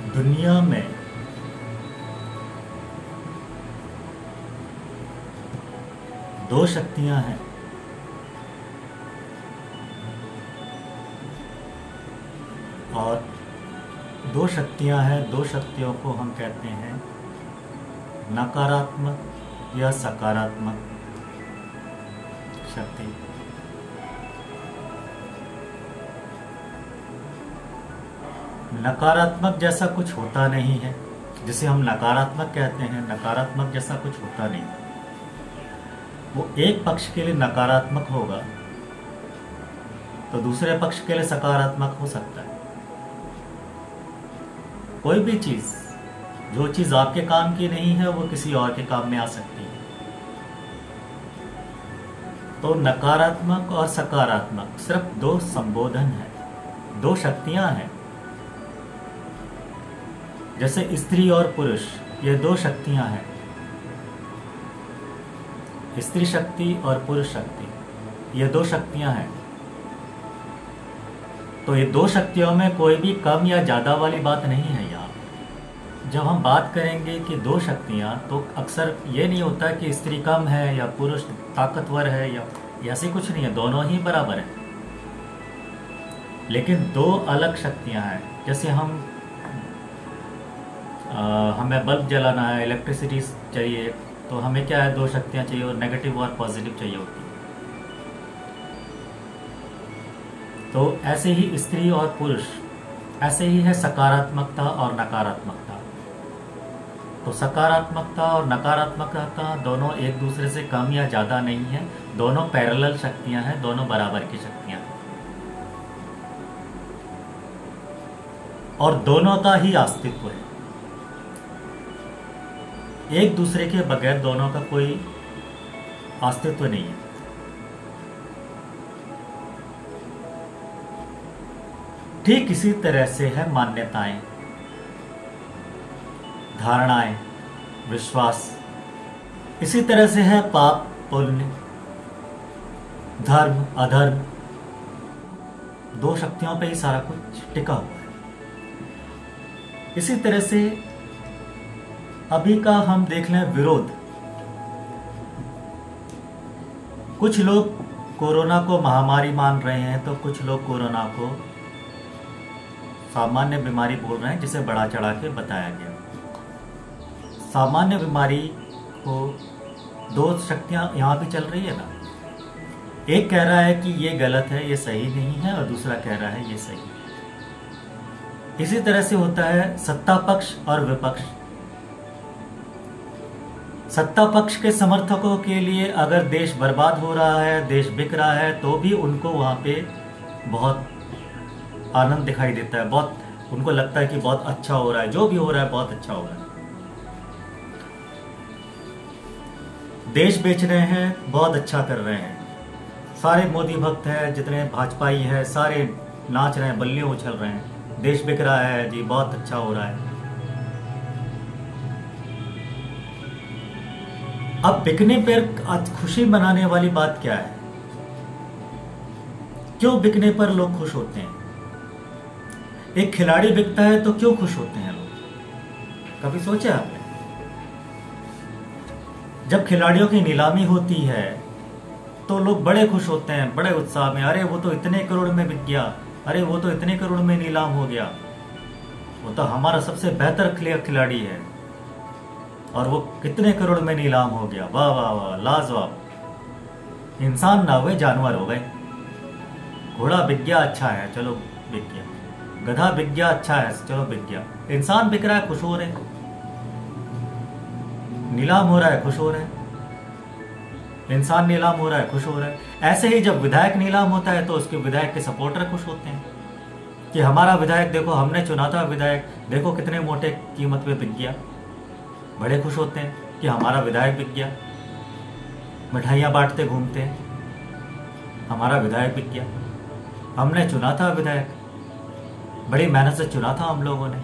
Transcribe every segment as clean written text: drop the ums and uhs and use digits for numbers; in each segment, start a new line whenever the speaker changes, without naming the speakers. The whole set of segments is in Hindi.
दुनिया में दो शक्तियां हैं। और दो शक्तियां हैं, दो शक्तियों को हम कहते हैं नकारात्मक या सकारात्मक शक्ति। नकारात्मक जैसा कुछ होता नहीं है, जिसे हम नकारात्मक कहते हैं, नकारात्मक जैसा कुछ होता नहीं। वो एक पक्ष के लिए नकारात्मक होगा तो दूसरे पक्ष के लिए सकारात्मक हो सकता है। कोई भी चीज, जो चीज आपके काम की नहीं है वो किसी और के काम में आ सकती है। तो नकारात्मक और सकारात्मक सिर्फ दो संबोधन है, दो शक्तियां हैं। जैसे स्त्री और पुरुष, ये दो शक्तियां हैं, स्त्री शक्ति और पुरुष शक्ति, ये दो शक्तियां हैं। तो ये दो शक्तियों में कोई भी कम या ज्यादा वाली बात नहीं है। यहाँ जब हम बात करेंगे कि दो शक्तियां, तो अक्सर ये नहीं होता कि स्त्री कम है या पुरुष ताकतवर है, या ऐसे कुछ नहीं है, दोनों ही बराबर हैं। लेकिन दो अलग शक्तियां हैं। जैसे हमें बल्ब जलाना है, इलेक्ट्रिसिटी चाहिए, तो हमें क्या है, दो शक्तियां चाहिए, और नेगेटिव और पॉजिटिव चाहिए होती है। तो ऐसे ही स्त्री और पुरुष, ऐसे ही है सकारात्मकता और नकारात्मकता। तो सकारात्मकता और नकारात्मकता दोनों एक दूसरे से कम या ज़्यादा नहीं है, दोनों पैरेलल शक्तियां हैं, दोनों बराबर की शक्तियां हैं, और दोनों का ही अस्तित्व है। एक दूसरे के बगैर दोनों का कोई अस्तित्व नहीं है। ठीक इसी तरह से है मान्यताएं, धारणाएं, विश्वास। इसी तरह से है पाप पुण्य, धर्म अधर्म। दो शक्तियों पे ही सारा कुछ टिका हुआ है। इसी तरह से अभी का हम देख लें विरोध। कुछ लोग कोरोना को महामारी मान रहे हैं, तो कुछ लोग कोरोना को सामान्य बीमारी बोल रहे हैं, जिसे बढ़ा चढ़ा के बताया गया। सामान्य बीमारी को दो शक्तियां यहाँ भी चल रही है ना। एक कह रहा है कि ये गलत है, ये सही नहीं है, और दूसरा कह रहा है ये सही है। इसी तरह से होता है सत्ता पक्ष और विपक्ष। सत्ता पक्ष के समर्थकों के लिए अगर देश बर्बाद हो रहा है, देश बिक रहा है, तो भी उनको वहां पे बहुत आनंद दिखाई देता है, बहुत उनको लगता है कि बहुत अच्छा हो रहा है, जो भी हो रहा है बहुत अच्छा हो रहा है। देश बेच रहे हैं, बहुत अच्छा कर रहे हैं, सारे मोदी भक्त हैं, जितने भाजपाई हैं सारे नाच रहे हैं, बल्लियां उछल रहे हैं, देश बिक रहा है जी, बहुत अच्छा हो रहा है। अब बिकने पर खुशी मनाने वाली बात क्या है? क्यों बिकने पर लोग खुश होते हैं? एक खिलाड़ी बिकता है तो क्यों खुश होते हैं लोग? कभी सोचा आपने? जब खिलाड़ियों की नीलामी होती है तो लोग बड़े खुश होते हैं, बड़े उत्साह में, अरे वो तो इतने करोड़ में बिक गया, अरे वो तो इतने करोड़ में नीलाम हो गया, वो तो हमारा सबसे बेहतर खिलाड़ी है, और वो कितने करोड़ में नीलाम हो गया, वाह वाह वाह, लाजवाब। इंसान ना हुए, जानवर हो गए। घोड़ा बिक गया, अच्छा है, चलो बिक गया। गधा बिक गया, अच्छा है, चलो बिक गया। इंसान बिक रहा है, खुश हो रहे हैं। नीलाम हो रहा है, खुश हो रहे हैं। इंसान नीलाम हो रहा है, खुश हो रहा है। ऐसे ही जब विधायक नीलाम होता है तो उसके विधायक के सपोर्टर खुश होते हैं कि हमारा विधायक, देखो हमने चुना था विधायक, देखो कितने मोटे कीमत पे बिक गया। बड़े खुश होते हैं कि हमारा विधायक बिक गया। मिठाइयाँ बांटते घूमते हैं, हमारा विधायक बिक गया, हमने चुना था विधायक, बड़ी मेहनत से चुना था हम लोगों ने,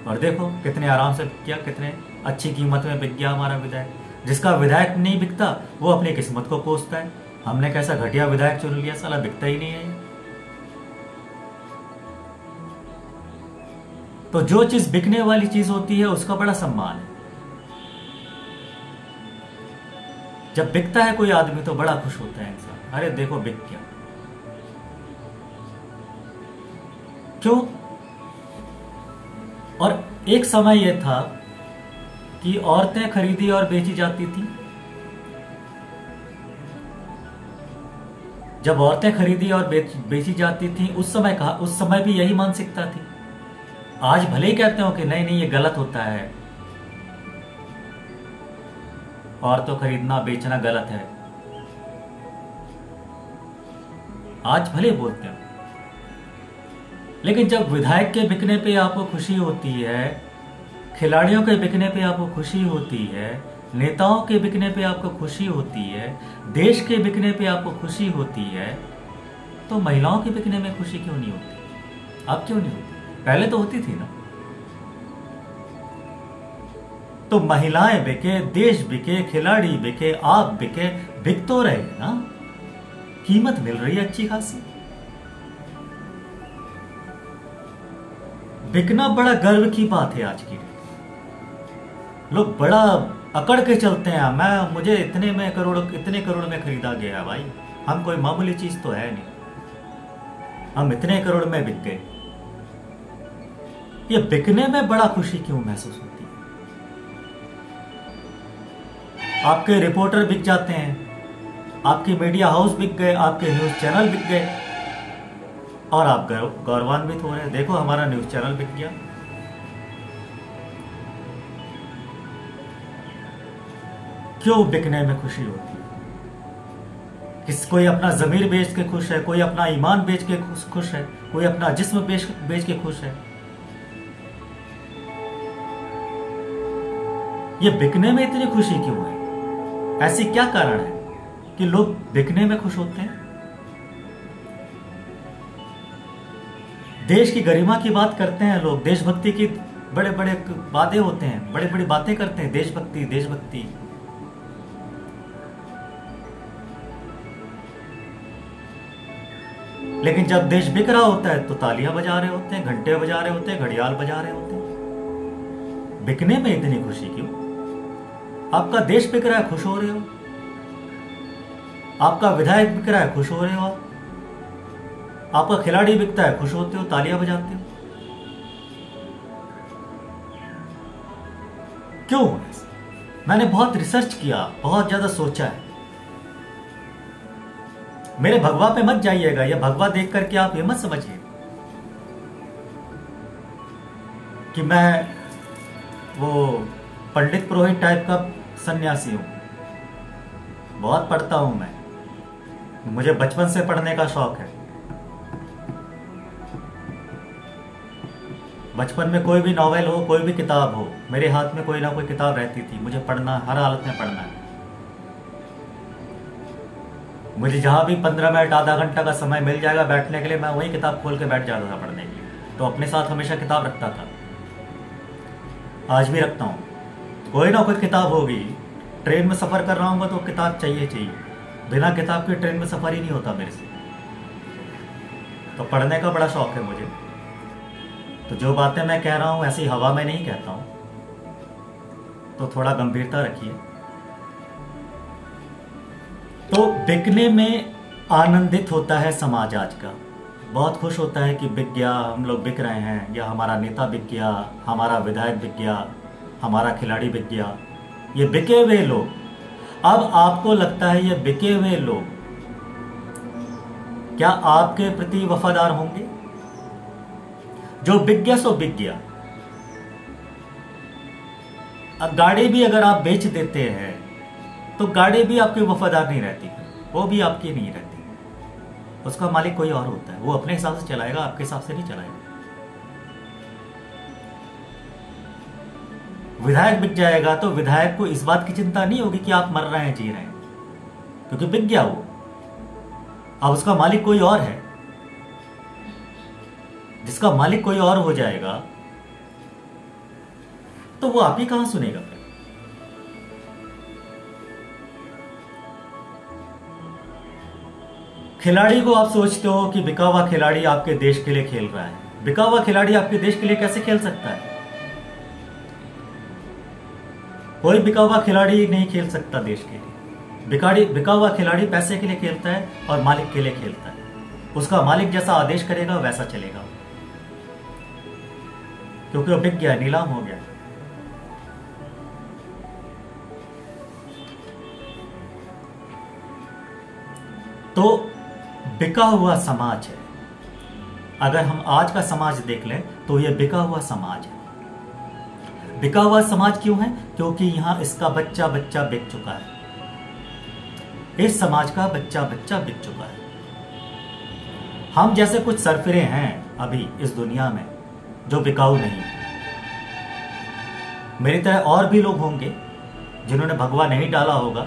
और देखो कितने आराम से बिक गया, कितने अच्छी कीमत में बिक गया हमारा विधायक। जिसका विधायक नहीं बिकता वो अपनी किस्मत को कोसता है हमने कैसा घटिया विधायक चुन लिया, साला बिकता ही नहीं है ये। तो जो चीज बिकने वाली चीज होती है उसका बड़ा सम्मान है। जब बिकता है कोई आदमी तो बड़ा खुश होता है इंसान, अरे देखो बिक गया। क्यों? और एक समय यह था कि औरतें खरीदी और बेची जाती थी। जब औरतें खरीदी और बेची जाती थी उस समय भी यही मानसिकता थी। आज भले ही कहते हो कि नहीं नहीं ये गलत होता है, औरतों खरीदना बेचना गलत है, आज भले बोलते हो, लेकिन जब विधायक के बिकने पे आपको खुशी होती है, खिलाड़ियों के बिकने पे आपको खुशी होती है, नेताओं के बिकने पे आपको खुशी होती है, देश के बिकने पे आपको खुशी होती है, तो महिलाओं के बिकने में खुशी क्यों नहीं होती? अब क्यों नहीं होती? पहले तो होती थी ना। तो महिलाएं बिके, देश बिके, खिलाड़ी बिके, आप बिके, बिक तो रहे ना, कीमत मिल रही है अच्छी खासी। बिकना बड़ा गर्व की बात है आज की। लोग बड़ा अकड़ के चलते हैं, मुझे इतने करोड़ में खरीदा गया है। भाई हम कोई मामूली चीज तो है नहीं, हम इतने करोड़ में बिक गए। ये बिकने में बड़ा खुशी क्यों महसूस होती है? आपके रिपोर्टर बिक जाते हैं, आपकी मीडिया हाउस बिक गए, आपके न्यूज चैनल बिक गए, और आप गौरवान्वित हो रहे हैं, देखो हमारा न्यूज चैनल बिक गया। क्यों बिकने में खुशी होती है? कोई अपना जमीर बेच के खुश है, कोई अपना ईमान बेच के खुश है, कोई अपना जिस्म बेच के खुश है। ये बिकने में इतनी खुशी क्यों है? ऐसी क्या कारण है कि लोग बिकने में खुश होते हैं? देश की गरिमा की बात करते हैं लोग, देशभक्ति की बड़े बड़े वादे होते हैं, बड़ी बड़ी बातें करते हैं, देशभक्ति देशभक्ति। लेकिन जब देश बिक रहा होता है तो तालियां बजा रहे होते हैं, घंटे बजा रहे होते हैं, घड़ियाल बजा रहे होते हैं। बिकने में इतनी खुशी क्यों? आपका देश बिक रहा है, खुश हो रहे हो। आपका विधायक बिक रहा है, खुश हो रहे हो। आपका खिलाड़ी बिकता है, खुश होते हो, तालियां बजाते हो। क्यों? मैंने बहुत रिसर्च किया, बहुत ज्यादा सोचा है। मेरे भगवा पे मत जाइएगा, या भगवा देख करके आप ये मत समझिए कि मैं वो पंडित पुरोहित टाइप का सन्यासी हूं। बहुत पढ़ता हूं मैं, मुझे बचपन से पढ़ने का शौक है। बचपन में कोई भी नॉवेल हो, कोई भी किताब हो, मेरे हाथ में कोई ना कोई किताब रहती थी, मुझे पढ़ना, हर हालत में पढ़ना है। मुझे जहां भी 15 मिनट आधा घंटा का समय मिल जाएगा बैठने के लिए, मैं वही किताब खोल के बैठ जाता था पढ़ने के लिए। तो अपने साथ हमेशा किताब रखता था, आज भी रखता हूँ। कोई ना कोई किताब होगी। ट्रेन में सफ़र कर रहा हूँ तो किताब चाहिए चाहिए, बिना किताब के ट्रेन में सफ़र ही नहीं होता मेरे से। तो पढ़ने का बड़ा शौक है मुझे। तो जो बातें मैं कह रहा हूँ ऐसी हवा में नहीं कहता हूँ, तो थोड़ा गंभीरता रखिए। तो बिकने में आनंदित होता है समाज आज का, बहुत खुश होता है कि बिक गया, हम लोग बिक रहे हैं, या हमारा नेता बिक गया, हमारा विधायक बिक गया, हमारा खिलाड़ी बिक गया। ये बिके हुए लोग, अब आपको लगता है ये बिके हुए लोग क्या आपके प्रति वफादार होंगे? जो बिक गया सो बिक गया। अब गाड़ी भी अगर आप बेच देते हैं तो गाड़ी भी आपकी वफादार नहीं रहती, वो भी आपकी नहीं रहती, उसका मालिक कोई और होता है, वो अपने हिसाब से चलाएगा, आपके हिसाब से नहीं चलाएगा। विधायक बिक जाएगा तो विधायक को इस बात की चिंता नहीं होगी कि आप मर रहे हैं, जी रहे हैं, क्योंकि बिक गया वो। अब उसका मालिक कोई और है। जिसका मालिक कोई और हो जाएगा तो वो आप ही कहां सुनेगा फिर? खिलाड़ी को आप सोचते हो कि बिका हुआ खिलाड़ी आपके देश के लिए खेल रहा है। बिका हुआ खिलाड़ी आपके देश के लिए कैसे खेल सकता है? कोई बिका हुआ खिलाड़ी नहीं खेल सकता देश के लिए। बिका हुआ खिलाड़ी पैसे के लिए खेलता है और मालिक के लिए खेलता है। उसका मालिक जैसा आदेश करेगा वैसा चलेगा, क्योंकि वो बिक गया, नीलाम हो गया। तो बिका हुआ समाज है। अगर हम आज का समाज देख लें तो यह बिका हुआ समाज है। बिका हुआ समाज क्यों है? क्योंकि यहां इसका बच्चा बच्चा बिक चुका है। इस समाज का बच्चा बच्चा बिक चुका है। हम जैसे कुछ सरफिरे हैं अभी इस दुनिया में जो बिकाऊ नहीं। मेरी तरह और भी लोग होंगे जिन्होंने भगवा नहीं डाला होगा।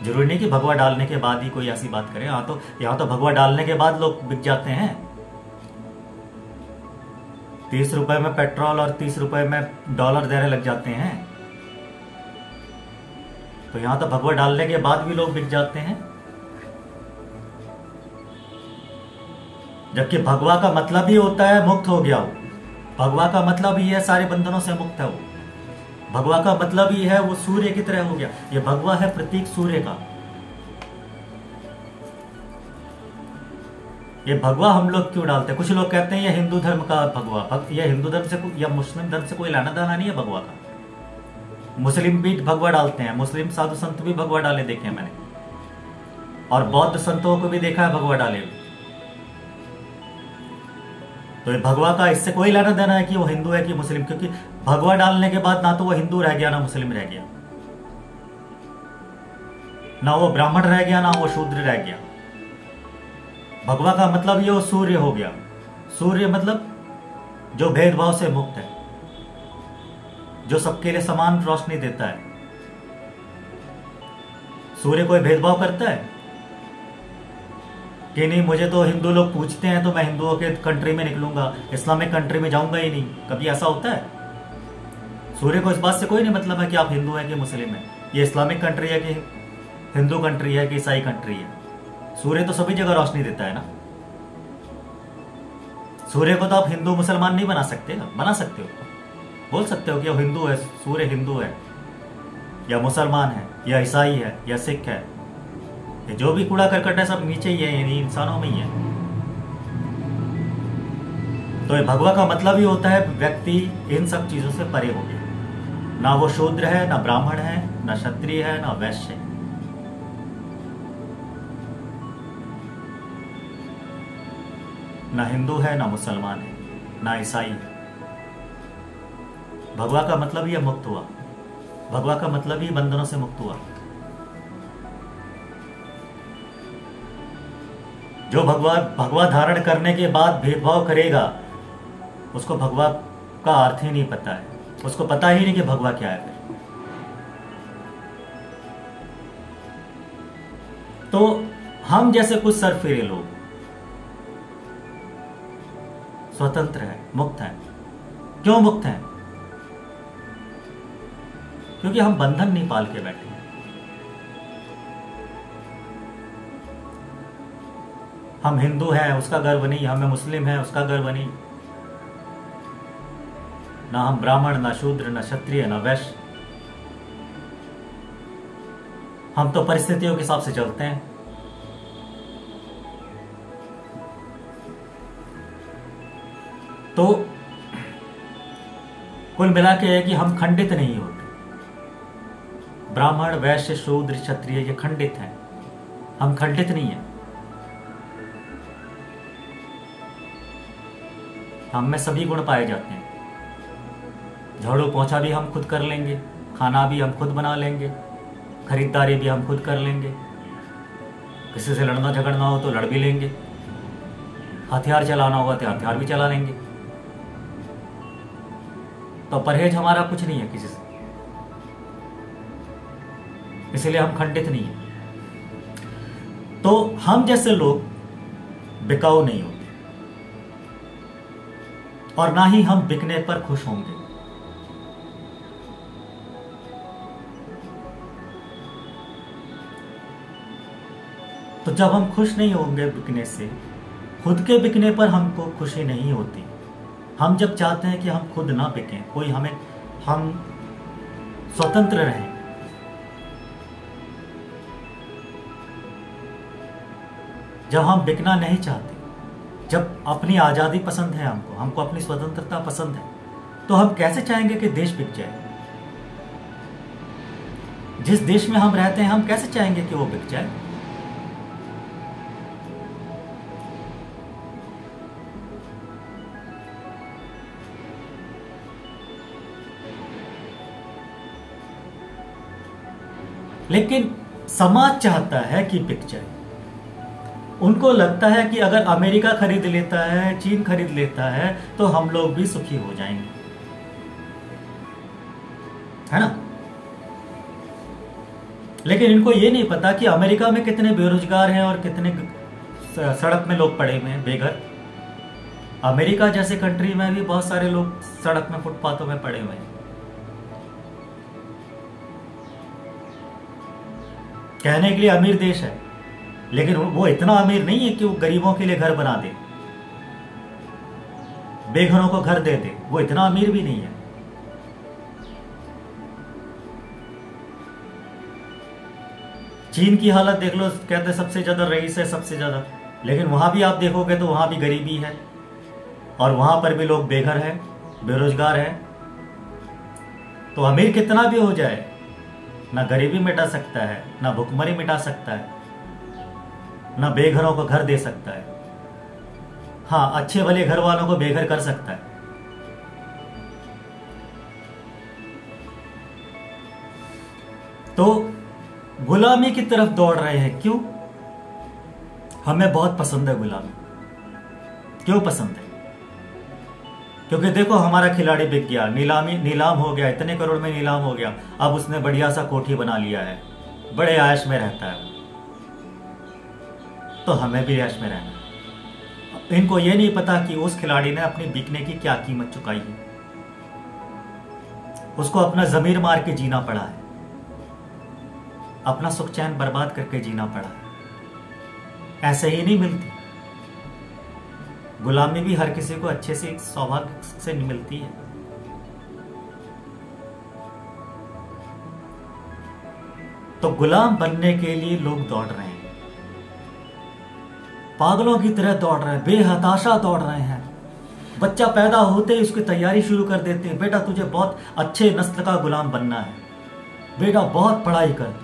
जरूरी नहीं कि भगवा डालने के बाद ही कोई ऐसी बात करे। यहां तो भगवा डालने के बाद लोग बिक जाते हैं। 30 रुपए में पेट्रोल और 30 रुपए में डॉलर देने लग जाते हैं। तो यहां तो भगवा डालने के बाद भी लोग बिक जाते हैं। जबकि भगवा का मतलब ही होता है मुक्त हो गया हो। भगवा का मतलब ही है सारे बंधनों से मुक्त है वो। भगवा का मतलब ही है वो सूर्य की तरह हो गया। ये भगवा है प्रतीक सूर्य का। ये भगवा हम लोग क्यों डालते हैं? कुछ लोग कहते हैं ये हिंदू धर्म का भगवा। ये हिंदू धर्म से या मुस्लिम धर्म से कोई लाना दाना नहीं है भगवा का। मुस्लिम भी भगवा डालते हैं। मुस्लिम साधु संत भी भगवा डाले देखे हैं मैंने, और बौद्ध संतों को भी देखा है भगवा डाले हुए। तो ये भगवा का इससे कोई लेना देना है कि वो हिंदू है कि मुस्लिम, क्योंकि भगवा डालने के बाद ना तो वो हिंदू रह गया ना मुस्लिम रह गया, ना वो ब्राह्मण रह गया ना वो शूद्र रह गया। भगवा का मतलब ये वो सूर्य हो गया। सूर्य मतलब जो भेदभाव से मुक्त है, जो सबके लिए समान रोशनी देता है। सूर्य कोई भेदभाव करता है कि नहीं? मुझे तो हिंदू लोग पूछते हैं तो मैं हिंदुओं के कंट्री में निकलूंगा, इस्लामिक कंट्री में जाऊंगा ही नहीं। कभी ऐसा होता है? सूर्य को इस बात से कोई नहीं मतलब है कि आप हिंदू हैं कि मुस्लिम हैं, ये इस्लामिक कंट्री है कि हिंदू कंट्री है कि ईसाई कंट्री है। सूर्य तो सभी जगह रोशनी देता है ना। सूर्य को तो आप हिंदू मुसलमान नहीं बना सकते। बना सकते हो, बोल सकते हो कि वो हिंदू है, सूर्य हिंदू है या मुसलमान है या ईसाई है या सिख है। ये जो भी कूड़ा करकट है सब नीचे ही है, यानी इंसानों में ही है। तो ये भगवा का मतलब ही होता है व्यक्ति इन सब चीजों से परे हो गया। ना वो शूद्र है, ना ब्राह्मण है, ना क्षत्रिय है, ना वैश्य है। ना हिंदू है, ना मुसलमान है, ना ईसाई है। भगवा का मतलब ही मुक्त हुआ। भगवा का मतलब ही बंधनों से मुक्त हुआ। जो भगवा धारण करने के बाद भेदभाव करेगा उसको भगवा का अर्थ ही नहीं पता है। उसको पता ही नहीं कि भगवा क्या है। तो हम जैसे कुछ सरफिरे लोग स्वतंत्र हैं, मुक्त हैं। क्यों मुक्त हैं? क्योंकि हम बंधन नहीं पाल के बैठे हैं। हम हिंदू हैं उसका गर्व नहीं, हमें मुस्लिम है उसका गर्व नहीं। ना हम ब्राह्मण, ना शूद्र, ना क्षत्रिय, ना वैश्य। हम तो परिस्थितियों के हिसाब से चलते हैं। तो कुल मिला के है कि हम खंडित नहीं होते। ब्राह्मण, वैश्य, शूद्र, क्षत्रिय ये खंडित हैं, हम खंडित नहीं हैं। हम में सभी गुण पाए जाते हैं। झाड़ू पोंछा भी हम खुद कर लेंगे, खाना भी हम खुद बना लेंगे, खरीदारी भी हम खुद कर लेंगे, किसी से लड़ना झगड़ना हो तो लड़ भी लेंगे, हथियार चलाना होगा तो हथियार भी चला लेंगे। तो परहेज हमारा कुछ नहीं है किसी से, इसलिए हम खंडित नहीं है। तो हम जैसे लोग बिकाऊ नहीं होते और ना ही हम बिकने पर खुश होंगे। तो जब हम खुश नहीं होंगे बिकने से, खुद के बिकने पर हमको खुशी नहीं होती। हम जब चाहते हैं कि हम खुद ना बिकें, कोई हमें, हम स्वतंत्र रहें, जब हम बिकना नहीं चाहते, जब अपनी आज़ादी पसंद है, हमको हमको अपनी स्वतंत्रता पसंद है, तो हम कैसे चाहेंगे कि देश बिक जाए? जिस देश में हम रहते हैं हम कैसे चाहेंगे कि वो बिक जाए? लेकिन समाज चाहता है कि बिक जाए। उनको लगता है कि अगर अमेरिका खरीद लेता है, चीन खरीद लेता है, तो हम लोग भी सुखी हो जाएंगे, है ना? लेकिन इनको ये नहीं पता कि अमेरिका में कितने बेरोजगार हैं और कितने सड़क में लोग पड़े हुए हैं बेघर। अमेरिका जैसे कंट्री में भी बहुत सारे लोग सड़क में, फुटपाथों में पड़े हुए हैं। कहने के लिए अमीर देश है, लेकिन वो इतना अमीर नहीं है कि वो गरीबों के लिए घर बना दे, बेघरों को घर दे दे। वो इतना अमीर भी नहीं है। चीन की हालत देख लो, कहते सबसे ज्यादा रईस है, सबसे ज्यादा, लेकिन वहां भी आप देखोगे तो वहां भी गरीबी है और वहां पर भी लोग बेघर हैं, बेरोजगार हैं। तो अमीर कितना भी हो जाए, ना गरीबी मिटा सकता है, ना भुखमरी मिटा सकता है, ना बेघरों को घर दे सकता है। हाँ, अच्छे भले घर वालों को बेघर कर सकता है। तो गुलामी की तरफ दौड़ रहे हैं। क्यों? हमें बहुत पसंद है गुलामी। क्यों पसंद है? क्योंकि देखो हमारा खिलाड़ी बिक गया, नीलाम हो गया, इतने करोड़ में नीलाम हो गया, अब उसने बढ़िया सा कोठी बना लिया है, बड़े आयश में रहता है, तो हमें भी आयश में रहना है। इनको ये नहीं पता कि उस खिलाड़ी ने अपनी बिकने की क्या कीमत चुकाई है। उसको अपना जमीर मार के जीना पड़ा है, अपना सुख चैन बर्बाद करके जीना पड़ा है। ऐसे ही नहीं मिलती गुलामी भी, हर किसी को अच्छे से सौभाग्य से नहीं मिलती है। तो गुलाम बनने के लिए लोग दौड़ रहे हैं, पागलों की तरह दौड़ रहे हैं, बेहताशा दौड़ रहे हैं। बच्चा पैदा होते ही उसकी तैयारी शुरू कर देते हैं, बेटा तुझे बहुत अच्छे नस्ल का गुलाम बनना है, बेटा बहुत पढ़ाई कर,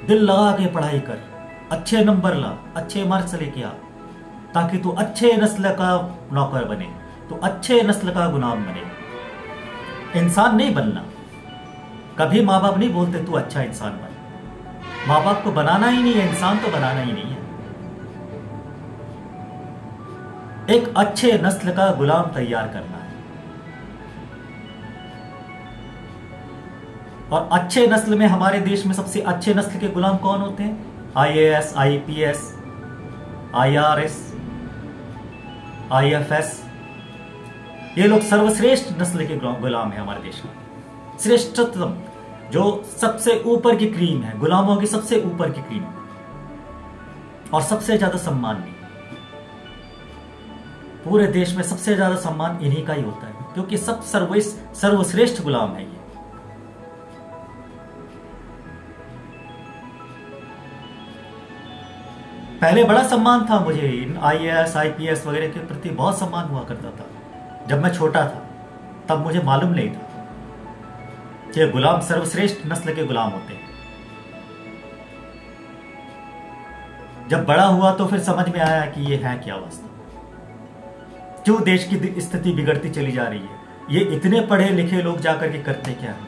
दिल लगा के पढ़ाई कर, अच्छे नंबर ला, अच्छे मार्क्स लेके आ, ताकि तू अच्छे नस्ल का नौकर बने, तो अच्छे नस्ल का गुलाम बने। इंसान नहीं बनना। कभी माँ बाप नहीं बोलते तू अच्छा इंसान बन। माँ बाप को बनाना ही नहीं है, इंसान तो बनाना ही नहीं है। एक अच्छे नस्ल का गुलाम तैयार करना है। और अच्छे नस्ल में हमारे देश में सबसे अच्छे नस्ल के गुलाम कौन होते हैं? IAS, IPS, IRS, IFS। ये लोग सर्वश्रेष्ठ नस्ल के गुलाम है हमारे देश में। श्रेष्ठतम, जो सबसे ऊपर की क्रीम है, गुलामों की सबसे ऊपर की क्रीम, और सबसे ज्यादा सम्मान भी। पूरे देश में सबसे ज्यादा सम्मान इन्हीं का ही होता है, क्योंकि सब सर्वश्रेष्ठ गुलाम है ये। पहले बड़ा सम्मान था मुझे, IAS, IPS वगैरह के प्रति बहुत सम्मान हुआ करता था। जब मैं छोटा था तब मुझे मालूम नहीं था कि गुलाम सर्वश्रेष्ठ नस्ल के गुलाम होते हैं। जब बड़ा हुआ तो फिर समझ में आया कि ये है क्या वास्तव, क्यों देश की स्थिति बिगड़ती चली जा रही है, ये इतने पढ़े लिखे लोग जाकर के करते क्या है।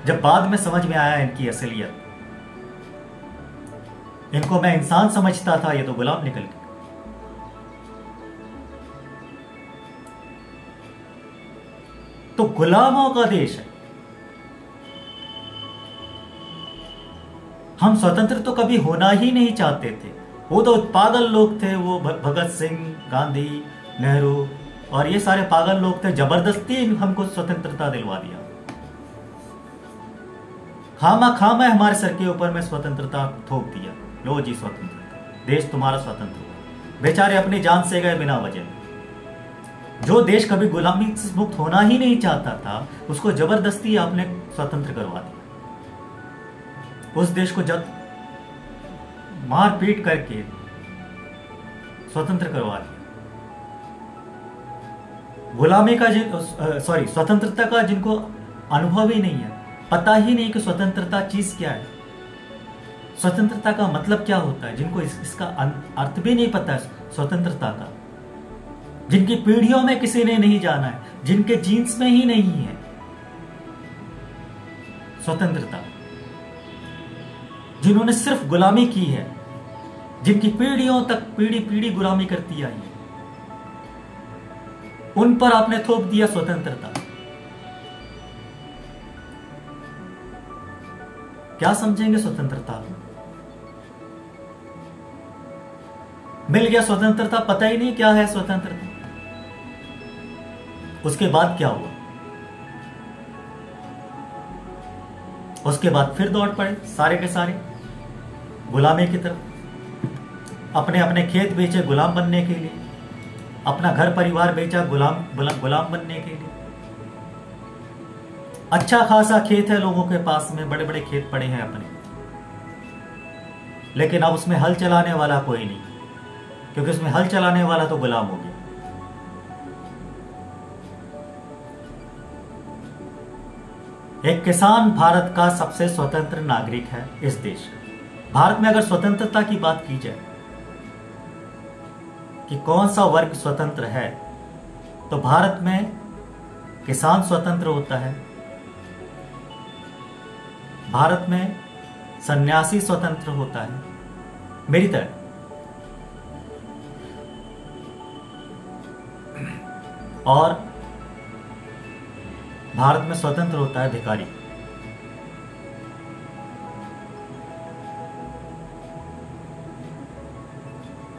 जब बाद में समझ में आया इनकी असलियत, इनको मैं इंसान समझता था, ये तो गुलाम निकल गए। तो गुलामों का देश है। हम स्वतंत्र तो कभी होना ही नहीं चाहते थे। वो तो पागल लोग थे, वो भगत सिंह, गांधी, नेहरू और ये सारे पागल लोग थे, जबरदस्ती हमको स्वतंत्रता दिलवा दिया। खामा खामा हमारे सर के ऊपर में स्वतंत्रता थोप दिया। लो जी स्वतंत्रता, देश तुम्हारा स्वतंत्र हुआ। बेचारे अपनी जान से गए बिना वजह। जो देश कभी गुलामी से मुक्त होना ही नहीं चाहता था, उसको जबरदस्ती आपने स्वतंत्र करवा दिया। उस देश को जब मार पीट करके स्वतंत्र करवा दिया। गुलामी का स्वतंत्रता का जिनको अनुभव ही नहीं है, पता ही नहीं कि स्वतंत्रता चीज क्या है, स्वतंत्रता का मतलब क्या होता है, जिनको इसका अर्थ भी नहीं पता है स्वतंत्रता का, जिनकी पीढ़ियों में किसी ने नहीं जाना है, जिनके जीन्स में ही नहीं है स्वतंत्रता, जिन्होंने सिर्फ गुलामी की है, जिनकी पीढ़ियों तक पीढ़ी पीढ़ी गुलामी करती आई है, उन पर आपने थोप दिया स्वतंत्रता। क्या समझेंगे स्वतंत्रता? मिल गया स्वतंत्रता, पता ही नहीं क्या है स्वतंत्रता। उसके बाद क्या हुआ? उसके बाद फिर दौड़ पड़े सारे के सारे गुलामी की तरफ। अपने अपने खेत बेचे गुलाम बनने के लिए, अपना घर परिवार बेचा गुलाम बनने के लिए। अच्छा खासा खेत है लोगों के पास में, बड़े बड़े खेत पड़े हैं अपने, लेकिन अब उसमें हल चलाने वाला कोई नहीं, क्योंकि उसमें हल चलाने वाला तो गुलाम हो गया। एक किसान भारत का सबसे स्वतंत्र नागरिक है इस देश का। भारत में अगर स्वतंत्रता की बात की जाए कि कौन सा वर्ग स्वतंत्र है, तो भारत में किसान स्वतंत्र होता है, भारत में सन्यासी स्वतंत्र होता है मेरी तरह, और भारत में स्वतंत्र होता है भिखारी।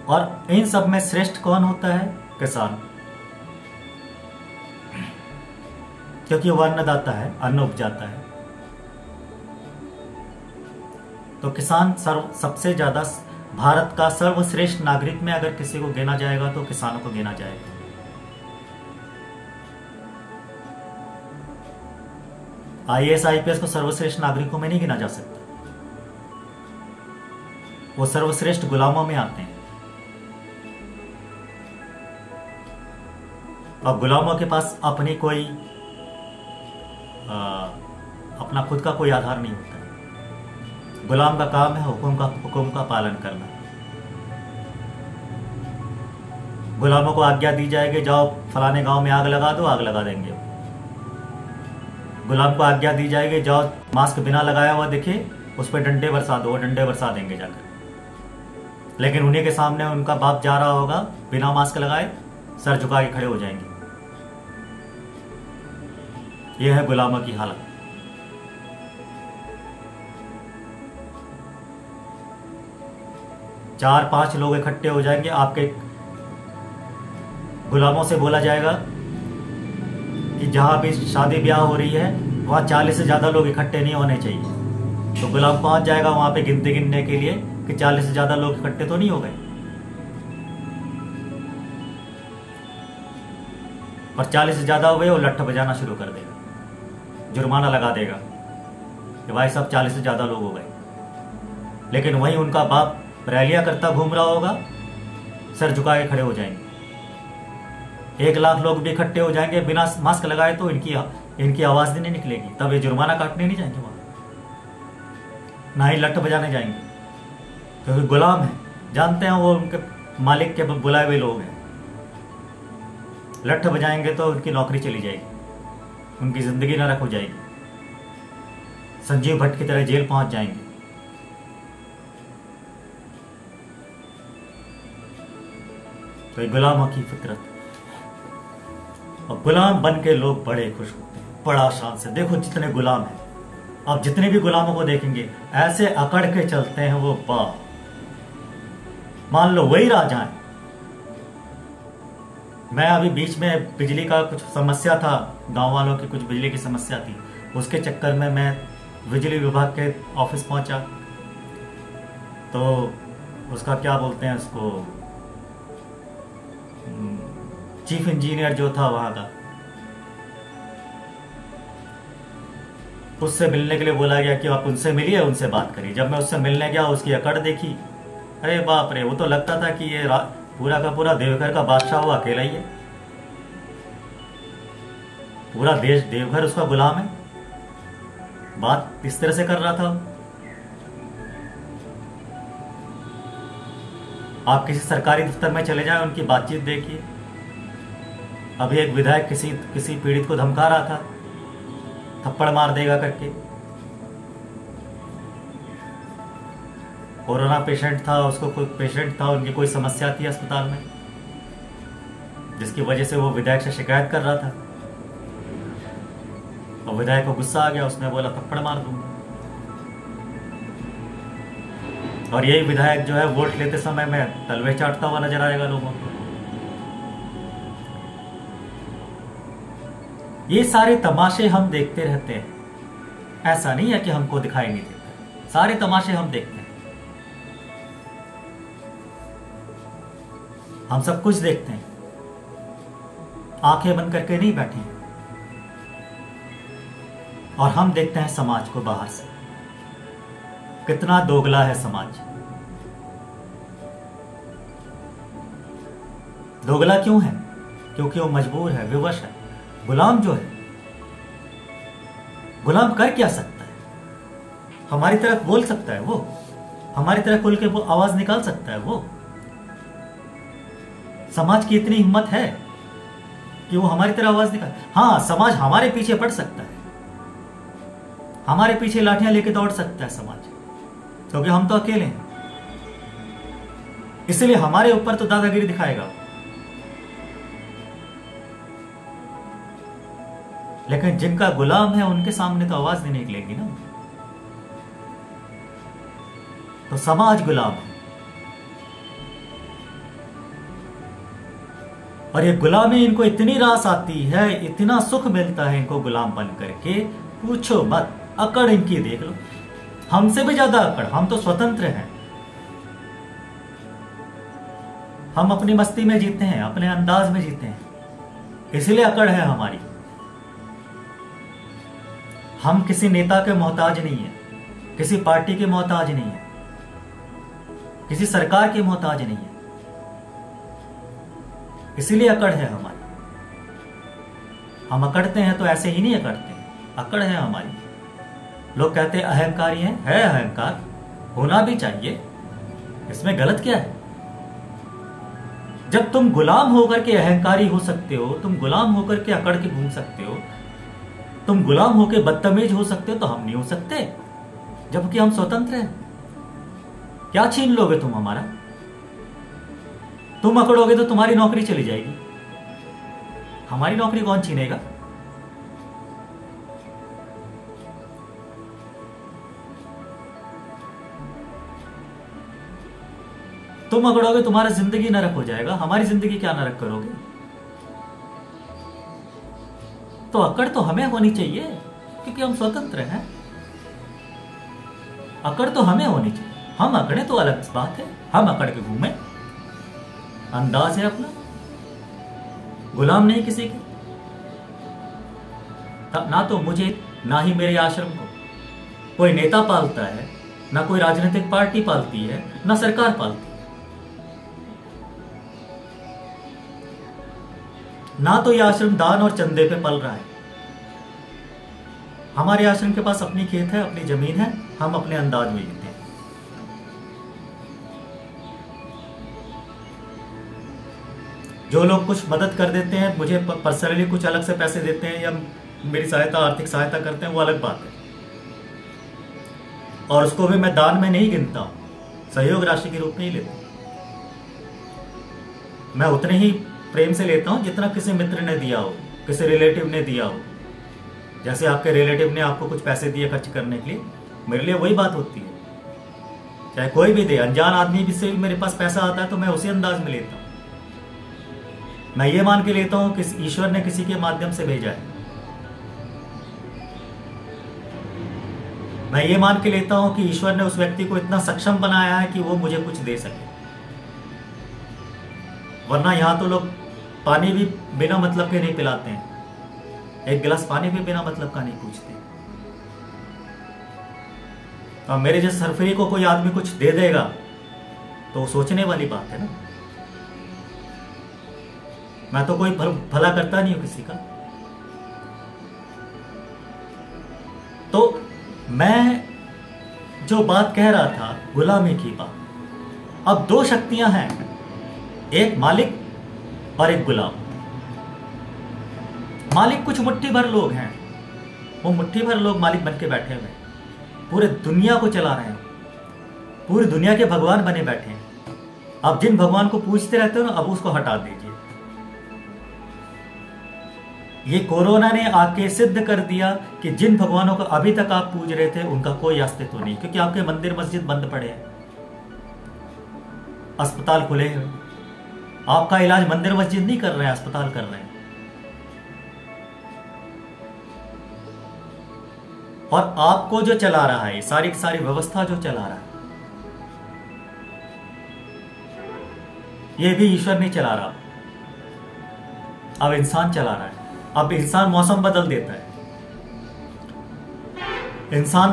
और इन सब में श्रेष्ठ कौन होता है? किसान, क्योंकि वो अन्नदाता है, अन्न उपजाता है। तो किसान सबसे ज्यादा भारत का सर्वश्रेष्ठ नागरिक में अगर किसी को गिना जाएगा तो किसानों को गिना जाएगा। आईएएस आईपीएस को सर्वश्रेष्ठ नागरिकों में नहीं गिना जा सकता, वो सर्वश्रेष्ठ गुलामों में आते हैं। और गुलामों के पास अपनी कोई अपना खुद का कोई आधार नहीं होता है। गुलाम का काम है हुक्म का पालन करना। गुलामों को आज्ञा दी जाएगी, जाओ फलाने गांव में आग लगा दो, आग लगा देंगे। गुलाम को आज्ञा दी जाएगी, जाओ मास्क बिना लगाया हुआ दिखे उस पर डंडे बरसा दो, डंडे बरसा देंगे जाकर। लेकिन उन्हीं के सामने उनका बाप जा रहा होगा बिना मास्क लगाए, सर झुका के खड़े हो जाएंगे। यह है गुलामों की हालत। चार पांच लोग इकट्ठे हो जाएंगे, आपके गुलामों से बोला जाएगा कि जहां भी शादी ब्याह हो रही है वहां 40 से ज्यादा लोग इकट्ठे नहीं होने चाहिए। तो गुलाम पहुंच जाएगा वहां पे गिनने के लिए कि 40 से ज्यादा लोग इकट्ठे तो नहीं हो गए, और 40 से ज्यादा हो गए वो लट्ठ बजाना शुरू कर देगा, जुर्माना लगा देगा कि भाई साहब 40 से ज्यादा लोग हो गए। लेकिन वहीं उनका बाप रैलियां करता घूम रहा होगा, सर झुका के खड़े हो जाएंगे। 1 लाख लोग भी इकट्ठे हो जाएंगे बिना मास्क लगाए तो इनकी आवाज भी नहीं निकलेगी, तब ये जुर्माना काटने नहीं जाएंगे वहां, ना ही लट्ठ बजाने जाएंगे, क्योंकि गुलाम है, जानते हैं वो उनके मालिक के बुलाए हुए लोग हैं। लट्ठ बजाएंगे तो उनकी नौकरी चली जाएगी, उनकी जिंदगी नरक हो जाएगी, संजीव भट्ट की तरह जेल पहुंच जाएंगे। तो ये गुलामों की फितरत। और गुलाम बन के लोग बड़े खुश होते हैं, बड़ा शान से। देखो जितने गुलाम हैं, आप जितने भी गुलामों को देखेंगे ऐसे अकड़ के चलते हैं वो, वाह। मान लो वही राजा है। मैं अभी बीच में बिजली का कुछ समस्या था, गांव वालों की कुछ बिजली की समस्या थी, उसके चक्कर में मैं बिजली विभाग के ऑफिस पहुंचा। तो उसका क्या बोलते हैं उसको, चीफ इंजीनियर जो था वहाँ का, उससे मिलने के लिए बोला गया कि आप उनसे मिलिए, उनसे बात करिए। जब मैं उससे मिलने गया, उसकी अकड़ देखी, अरे बाप रे, वो तो लगता था कि ये पूरा का पूरा देवघर का बादशाह वो अकेला ही है, पूरा देश देवघर उसका गुलाम है। बात इस तरह से कर रहा था। आप किसी सरकारी दफ्तर में चले जाएं, उनकी बातचीत देखिए। अभी एक विधायक किसी किसी पीड़ित को धमका रहा था, थप्पड़ मार देगा करके। कोरोना पेशेंट था, उसको कोई पेशेंट था, उनकी कोई समस्या थी अस्पताल में, जिसकी वजह से वो विधायक से शिकायत कर रहा था। और विधायक को गुस्सा आ गया, उसने बोला थप्पड़ मार दूंगा। और यही विधायक जो है वोट लेते समय में तलवे चाटता हुआ नजर आएगा लोगों को। ये सारे तमाशे हम देखते रहते हैं, ऐसा नहीं है कि हमको दिखाई नहीं देते, सारे तमाशे हम देखते हैं। हम सब कुछ देखते हैं, आंखें बंद करके नहीं बैठे हैं। और हम देखते हैं समाज को बाहर से, कितना दोगला है समाज। दोगला क्यों है? क्योंकि वो मजबूर है, विवश है। गुलाम जो है, गुलाम कर क्या सकता है? हमारी तरफ बोल सकता है वो, हमारी तरफ खुल के वो आवाज निकाल सकता है वो। समाज की इतनी हिम्मत है कि वो हमारी तरह आवाज निकाल। हाँ, समाज हमारे पीछे पड़ सकता है, हमारे पीछे लाठियां लेके दौड़ सकता है समाज, क्योंकि हम तो अकेले हैं। इसलिए हमारे ऊपर तो दादागिरी दिखाएगा, लेकिन जिनका गुलाम है उनके सामने तो आवाज नहीं निकलेगी ना। तो समाज गुलाम है, और ये गुलामी इनको इतनी रास आती है, इतना सुख मिलता है इनको गुलाम बन करके, पूछो मत। अकड़ इनकी देख लो, हमसे भी ज्यादा अकड़। हम तो स्वतंत्र हैं, हम अपनी मस्ती में जीते हैं, अपने अंदाज में जीते हैं, इसलिए अकड़ है हमारी। हम किसी नेता के मोहताज नहीं है, किसी पार्टी के मोहताज नहीं है, किसी सरकार के मोहताज नहीं है, इसीलिए अकड़ है हमारी। हम अकड़ते हैं तो ऐसे ही नहीं अकड़ते हैं, अकड़ है हमारी। लोग कहते हैं अहंकारी है अहंकार, होना भी चाहिए, इसमें गलत क्या है? जब तुम गुलाम होकर के अहंकारी हो सकते हो, तुम गुलाम होकर के अकड़ के घूम सकते हो, तुम गुलाम होकर बदतमीज हो सकते हो, तो हम नहीं हो सकते, जबकि हम स्वतंत्र हैं। क्या छीन लोगे तुम हमारा? तुम अकड़ोगे तो तुम्हारी नौकरी चली जाएगी, हमारी नौकरी कौन छीनेगा? तुम अकड़ोगे, तुम्हारा जिंदगी नरक हो जाएगा, हमारी जिंदगी क्या नरक करोगे? तो अकड़ तो हमें होनी चाहिए, क्योंकि हम स्वतंत्र हैं। अकड़ तो हमें होनी चाहिए, हम अकड़े तो अलग बात है, हम अकड़ के घूमे, अंदाज है अपना, गुलाम नहीं किसी के। ना तो मुझे, ना ही मेरे आश्रम को कोई नेता पालता है, ना कोई राजनीतिक पार्टी पालती है, ना सरकार पालती है। ना तो यह आश्रम दान और चंदे पे पल रहा है। हमारे आश्रम के पास अपनी खेत है, अपनी जमीन है, हम अपने अंदाज में जीते हैं। जो लोग कुछ मदद कर देते हैं, मुझे पर्सनली कुछ अलग से पैसे देते हैं या मेरी सहायता, आर्थिक सहायता करते हैं, वो अलग बात है, और उसको भी मैं दान में नहीं गिनता हूं, सहयोग राशि के रूप में ही लेता हूं। मैं उतने ही प्रेम से लेता हूं जितना किसी मित्र ने दिया हो, किसी रिलेटिव ने दिया हो। जैसे आपके रिलेटिव ने आपको कुछ पैसे दिए खर्च करने के लिए, मेरे लिए वही बात होती है। चाहे कोई भी दे, अनजान आदमी भी से मेरे पास पैसा आता है तो मैं उसी अंदाज में लेता हूं। मैं ये मान के लेता हूं कि ईश्वर ने किसी के माध्यम से भेजा है। मैं ये मान के लेता हूं कि ईश्वर ने उस व्यक्ति को इतना सक्षम बनाया है कि वो मुझे कुछ दे सके। वरना यहां तो लोग पानी भी बिना मतलब के नहीं पिलाते हैं, एक गिलास पानी भी बिना मतलब का नहीं पूछते। और मेरे जैसे सरफरी को कोई आदमी कुछ दे देगा तो सोचने वाली बात है ना। मैं तो कोई भला करता नहीं हूं किसी का। तो मैं जो बात कह रहा था गुलामी की बात, अब दो शक्तियां हैं, एक मालिक और एक गुलाम। मालिक कुछ मुट्ठी भर लोग हैं, वो मुट्ठी भर लोग मालिक बन के बैठे हुए हैं, पूरे दुनिया को चला रहे हैं, पूरी दुनिया के भगवान बने बैठे हैं। आप जिन भगवान को पूजते रहते हो ना, अब उसको हटा दीजिए। ये कोरोना ने आके सिद्ध कर दिया कि जिन भगवानों को अभी तक आप पूज रहे थे उनका कोई अस्तित्व नहीं, क्योंकि आपके मंदिर मस्जिद बंद पड़े हैं, अस्पताल खुले हैं। आपका इलाज मंदिर मस्जिद नहीं कर रहे हैं, अस्पताल कर रहे हैं। और आपको जो चला रहा है, सारी की सारी व्यवस्था जो चला रहा है, ये भी ईश्वर नहीं चला रहा, अब इंसान चला रहा है। अब इंसान मौसम बदल देता है। इंसान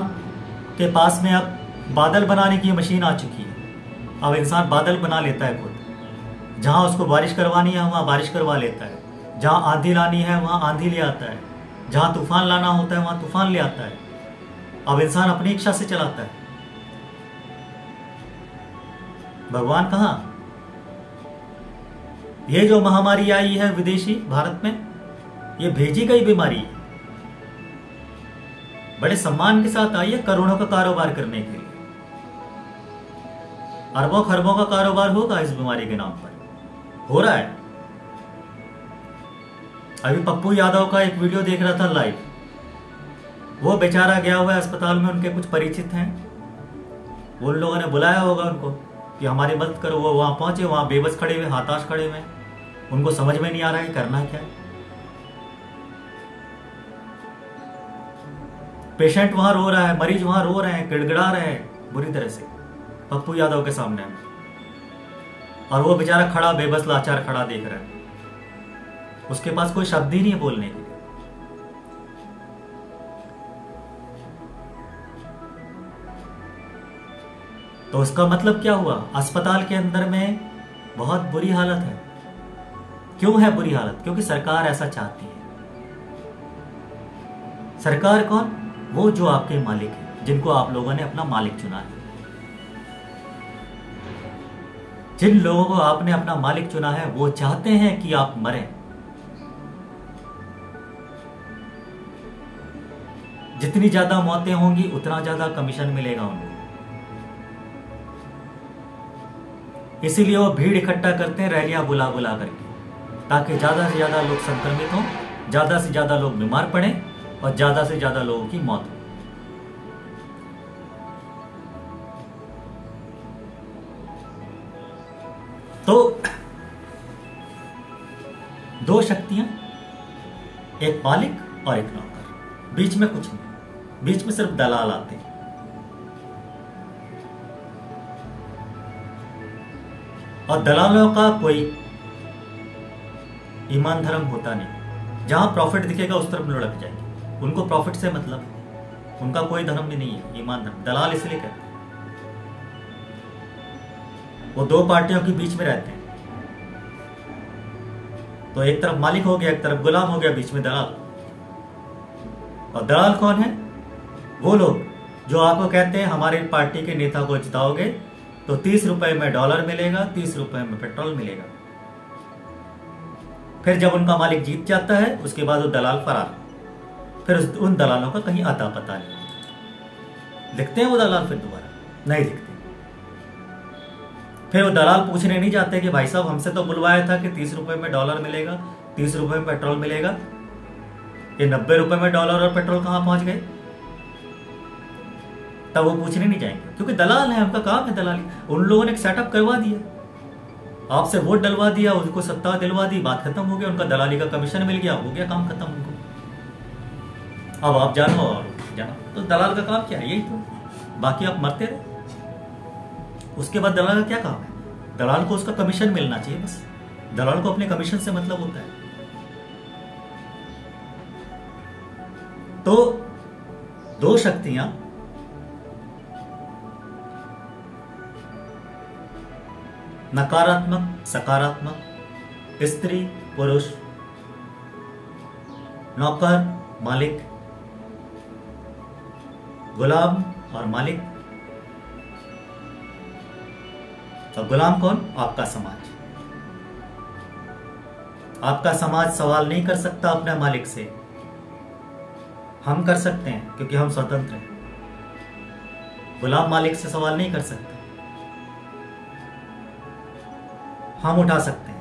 के पास में अब बादल बनाने की मशीन आ चुकी है। अब इंसान बादल बना लेता है खुद। जहां उसको बारिश करवानी है वहां बारिश करवा लेता है, जहां आंधी लानी है वहां आंधी ले आता है, जहां तूफान लाना होता है वहां तूफान ले आता है। अब इंसान अपनी इच्छा से चलाता है। भगवान कहां? ये जो महामारी आई है विदेशी भारत में, ये भेजी गई बीमारी है, बड़े सम्मान के साथ आई है करोड़ों का कारोबार करने के लिए। अरबों खरबों का कारोबार होगा इस बीमारी के नाम पर, हो रहा है। अभी पप्पू यादव का एक वीडियो देख रहा था लाइव, वो बेचारा गया हुआ है अस्पताल में, उनके कुछ परिचित हैं, उन लोगों ने बुलाया होगा उनको कि हमारी मदद करो। वो वहां पहुंचे, वहां बेबस खड़े हुए, हाथाश खड़े हुए, उनको समझ में नहीं आ रहा है करना क्या है। पेशेंट वहां रो रहा है, मरीज वहां रो रहे हैं, गिड़गिड़ा रहे हैं बुरी तरह से पप्पू यादव के सामने, और वो बेचारा खड़ा बेबस लाचार खड़ा देख रहा है। उसके पास कोई शब्द ही नहीं है बोलने के लिए। तो उसका मतलब क्या हुआ? अस्पताल के अंदर में बहुत बुरी हालत है। क्यों है बुरी हालत? क्योंकि सरकार ऐसा चाहती है। सरकार कौन? वो जो आपके मालिक है, जिनको आप लोगों ने अपना मालिक चुना है। जिन लोगों को आपने अपना मालिक चुना है वो चाहते हैं कि आप मरें। जितनी ज्यादा मौतें होंगी उतना ज्यादा कमीशन मिलेगा उनको। इसीलिए वो भीड़ इकट्ठा करते हैं रैलियां बुला बुला करके, ताकि ज्यादा से ज्यादा लोग संक्रमित हों, ज्यादा से ज्यादा लोग बीमार पड़े और ज्यादा से ज्यादा लोगों की मौत हो। तो दो शक्तियां, एक मालिक और एक नौकर, बीच में कुछ नहीं, बीच में सिर्फ दलाल आते हैं। और दलालों का कोई ईमान धर्म होता नहीं। जहां प्रॉफिट दिखेगा उस तरफ लुढ़क जाएंगे। उनको प्रॉफिट से मतलब, उनका कोई धर्म भी नहीं है, ईमान धर्म। दलाल इसलिए कहते हैं, वो दो पार्टियों के बीच में रहते हैं। तो एक तरफ मालिक हो गया, एक तरफ गुलाम हो गया, बीच में दलाल। और दलाल कौन है? वो लोग जो आपको कहते हैं हमारी पार्टी के नेता को जिताओगे तो 30 रुपए में डॉलर मिलेगा, 30 रुपए में पेट्रोल मिलेगा। फिर जब उनका मालिक जीत जाता है उसके बाद वो दलाल फरार। फिर उन दलालों का कहीं आता पता नहीं। दिखते हैं वो दलाल फिर दोबारा? नहीं दिखते। फिर वो दलाल पूछने नहीं जाते कि भाई साहब हमसे तो बुलवाया था कि 30 रुपए में डॉलर मिलेगा, 30 रुपए में पेट्रोल मिलेगा, ये 90 रुपए में डॉलर और पेट्रोल कहां पहुंच गए? तब वो पूछने नहीं जाएंगे, क्योंकि दलाल है, उनका काम है दलाली। उन लोगों ने एक सेटअप करवा दिया, आपसे वोट डलवा दिया, उनको सत्ता दिलवा दी, बात खत्म हो गया, उनका दलाली का कमीशन मिल गया, हो गया काम खत्म उनको। अब आप जानो और क्या नाम, तो दलाल का काम क्या है, यही तो। बाकी आप मरते रहे, उसके बाद दलाल का क्या काम है? दलाल को उसका कमीशन मिलना चाहिए बस। दलाल को अपने कमीशन से मतलब होता है। तो दो शक्तियां नकारात्मक सकारात्मक, स्त्री पुरुष, नौकर मालिक, गुलाम और मालिक। तो गुलाम कौन? आपका समाज। आपका समाज सवाल नहीं कर सकता अपने मालिक से, हम कर सकते हैं क्योंकि हम स्वतंत्र हैं। गुलाम मालिक से सवाल नहीं कर सकता, हम उठा सकते हैं।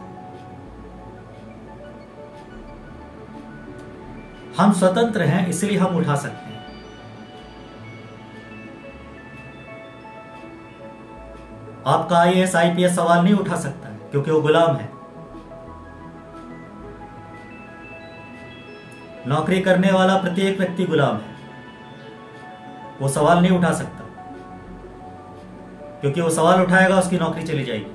हम स्वतंत्र हैं इसलिए हम उठा सकते हैं। आपका आईएएस आईपीएस सवाल नहीं उठा सकता है क्योंकि वो गुलाम है। नौकरी करने वाला प्रत्येक व्यक्ति गुलाम है, वो सवाल नहीं उठा सकता क्योंकि वो सवाल उठाएगा उसकी नौकरी चली जाएगी,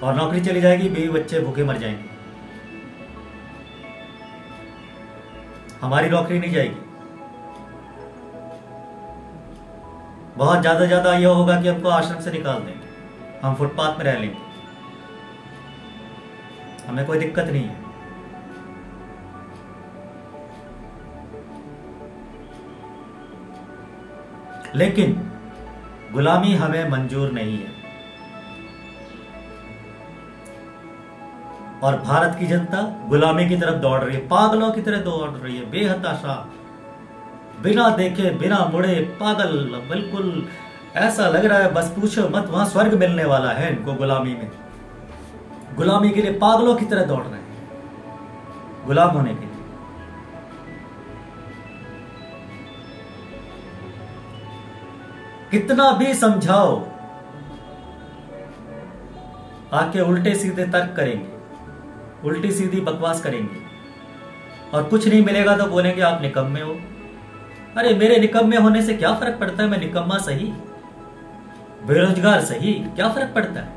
और नौकरी चली जाएगी, बीवी बच्चे भूखे मर जाएंगे, हमारी नौकरी नहीं जाएगी। बहुत ज्यादा यह होगा कि हमको आश्रम से निकाल देंगे, हम फुटपाथ में रह लेंगे, हमें कोई दिक्कत नहीं है। लेकिन गुलामी हमें मंजूर नहीं है, और भारत की जनता गुलामी की तरफ दौड़ रही है, पागलों की तरह दौड़ रही है, बेहताशा, बिना देखे बिना मुड़े, पागल। बिल्कुल ऐसा लग रहा है बस पूछो मत, वहां स्वर्ग मिलने वाला है इनको। गुलामी में, गुलामी के लिए पागलों की तरह दौड़ रहे हैं, गुलाम होने के लिए। कितना भी समझाओ, आके उल्टे सीधे तर्क करेंगे, उल्टी सीधी बकवास करेंगे, और कुछ नहीं मिलेगा तो बोलेंगे आप निकम्मे हो। अरे मेरे निकम्मे होने से क्या फर्क पड़ता है? मैं निकम्मा सही, बेरोजगार सही, क्या फर्क पड़ता है?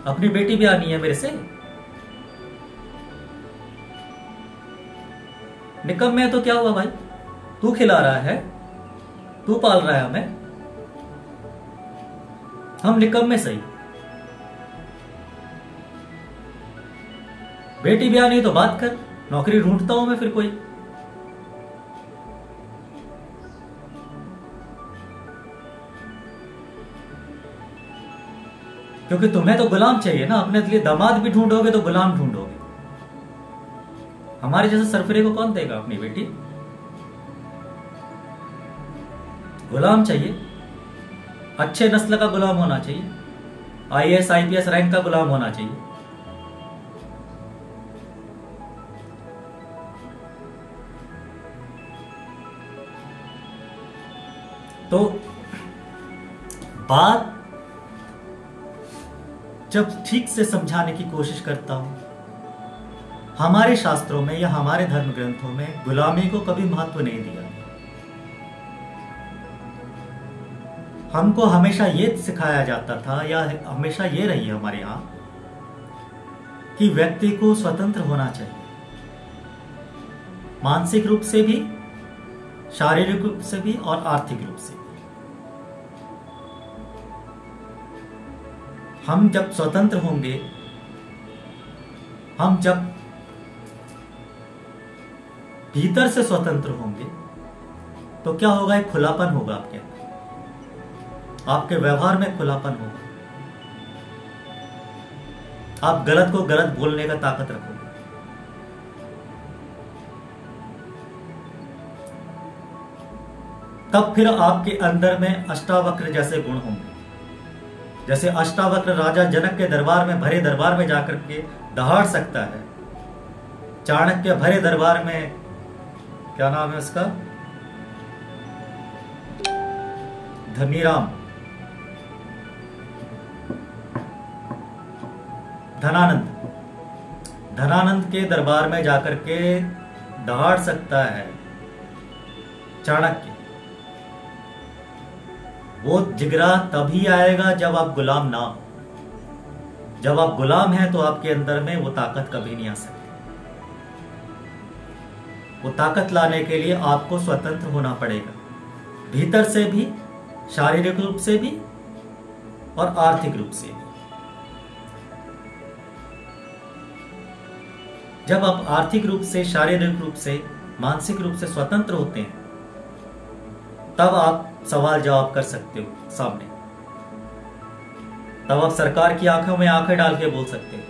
अपनी बेटी भी आनी है मेरे से। निकम्मे तो क्या हुआ भाई, तू खिला रहा है, तू पाल रहा है हमें, हम निकम्मे सही। बेटी भी आनी तो बात कर, नौकरी ढूंढता हूं मैं फिर कोई। क्योंकि तुम्हें तो गुलाम चाहिए ना, अपने लिए दामाद भी ढूंढोगे तो गुलाम ढूंढोगे। हमारे जैसे सरफरे को कौन देगा अपनी बेटी? गुलाम चाहिए, अच्छे नस्ल का गुलाम होना चाहिए, आईएएस आईपीएस रैंक का गुलाम होना चाहिए। तो बात जब ठीक से समझाने की कोशिश करता हूं, हमारे शास्त्रों में या हमारे धर्म ग्रंथों में गुलामी को कभी महत्व नहीं दिया। हमको हमेशा ये सिखाया जाता था, या हमेशा ये रही है हमारे यहां, कि व्यक्ति को स्वतंत्र होना चाहिए, मानसिक रूप से भी, शारीरिक रूप से भी और आर्थिक रूप से। हम जब स्वतंत्र होंगे, हम जब भीतर से स्वतंत्र होंगे, तो क्या होगा? एक खुलापन होगा आपके अंदर, आपके व्यवहार में खुलापन होगा, आप गलत को गलत बोलने का ताकत रखोगे। तब फिर आपके अंदर में अष्टावक्र जैसे गुण होंगे। जैसे अष्टावक्र राजा जनक के दरबार में, भरे दरबार में जाकर के दहाड़ सकता है, चाणक्य भरे दरबार में, क्या नाम है उसका, धनीराम, धनानंद के दरबार में जाकर के दहाड़ सकता है, चाणक्य। वो जिगरा तभी आएगा जब आप गुलाम ना हो। जब आप गुलाम हैं तो आपके अंदर में वो ताकत कभी नहीं आ सकती। वो ताकत लाने के लिए आपको स्वतंत्र होना पड़ेगा, भीतर से भी, शारीरिक रूप से भी और आर्थिक रूप से भी। जब आप आर्थिक रूप से, शारीरिक रूप से, मानसिक रूप से स्वतंत्र होते हैं, तब आप सवाल जवाब कर सकते हो सामने। तब आप सरकार की आंखों में आंखें डाल के बोल सकते हो।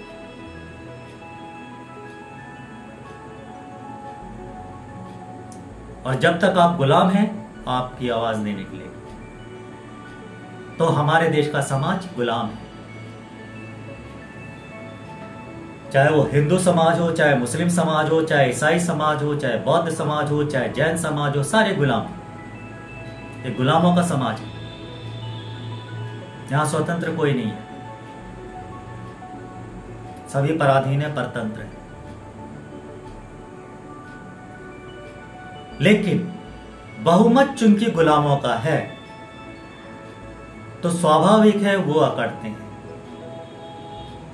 और जब तक आप गुलाम हैं, आपकी आवाज नहीं निकलेगी। तो हमारे देश का समाज गुलाम है। चाहे वो हिंदू समाज हो, चाहे मुस्लिम समाज हो, चाहे ईसाई समाज हो, चाहे बौद्ध समाज हो, चाहे जैन समाज हो, सारे गुलाम हैं। ये गुलामों का समाज है। यहां स्वतंत्र कोई नहीं है, सभी पराधीन है, परतंत्र है। लेकिन बहुमत चूंकि गुलामों का है, तो स्वाभाविक है वो अकड़ते हैं।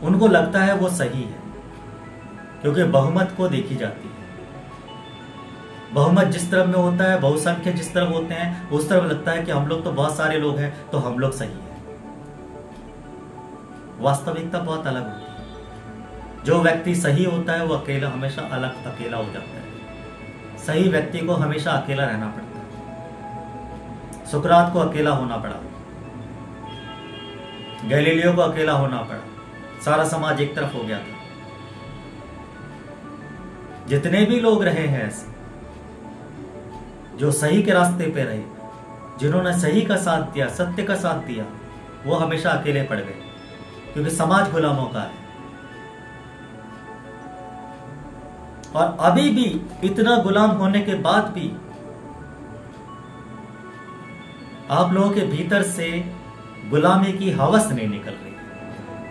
उनको लगता है वो सही है, क्योंकि बहुमत को देखी जाती है। बहुमत जिस तरफ में होता है, बहुसंख्य जिस तरफ होते हैं, उस तरफ लगता है कि हम लोग तो बहुत सारे लोग हैं, तो हम लोग सही है। वास्तविकता बहुत अलग होती है। जो व्यक्ति सही होता है वो अकेला, हमेशा अलग अकेला हो जाता है। सही व्यक्ति को हमेशा अकेला रहना पड़ता है। सुकरात को अकेला होना पड़ा, गैलीलियो को अकेला होना पड़ा, सारा समाज एक तरफ हो गया था। जितने भी लोग रहे हैं ऐसे, जो सही के रास्ते पे रहे, जिन्होंने सही का साथ दिया, सत्य का साथ दिया, वो हमेशा अकेले पड़ गए, क्योंकि समाज गुलामों का है। और अभी भी इतना गुलाम होने के बाद भी आप लोगों के भीतर से गुलामी की हवस नहीं निकल रही।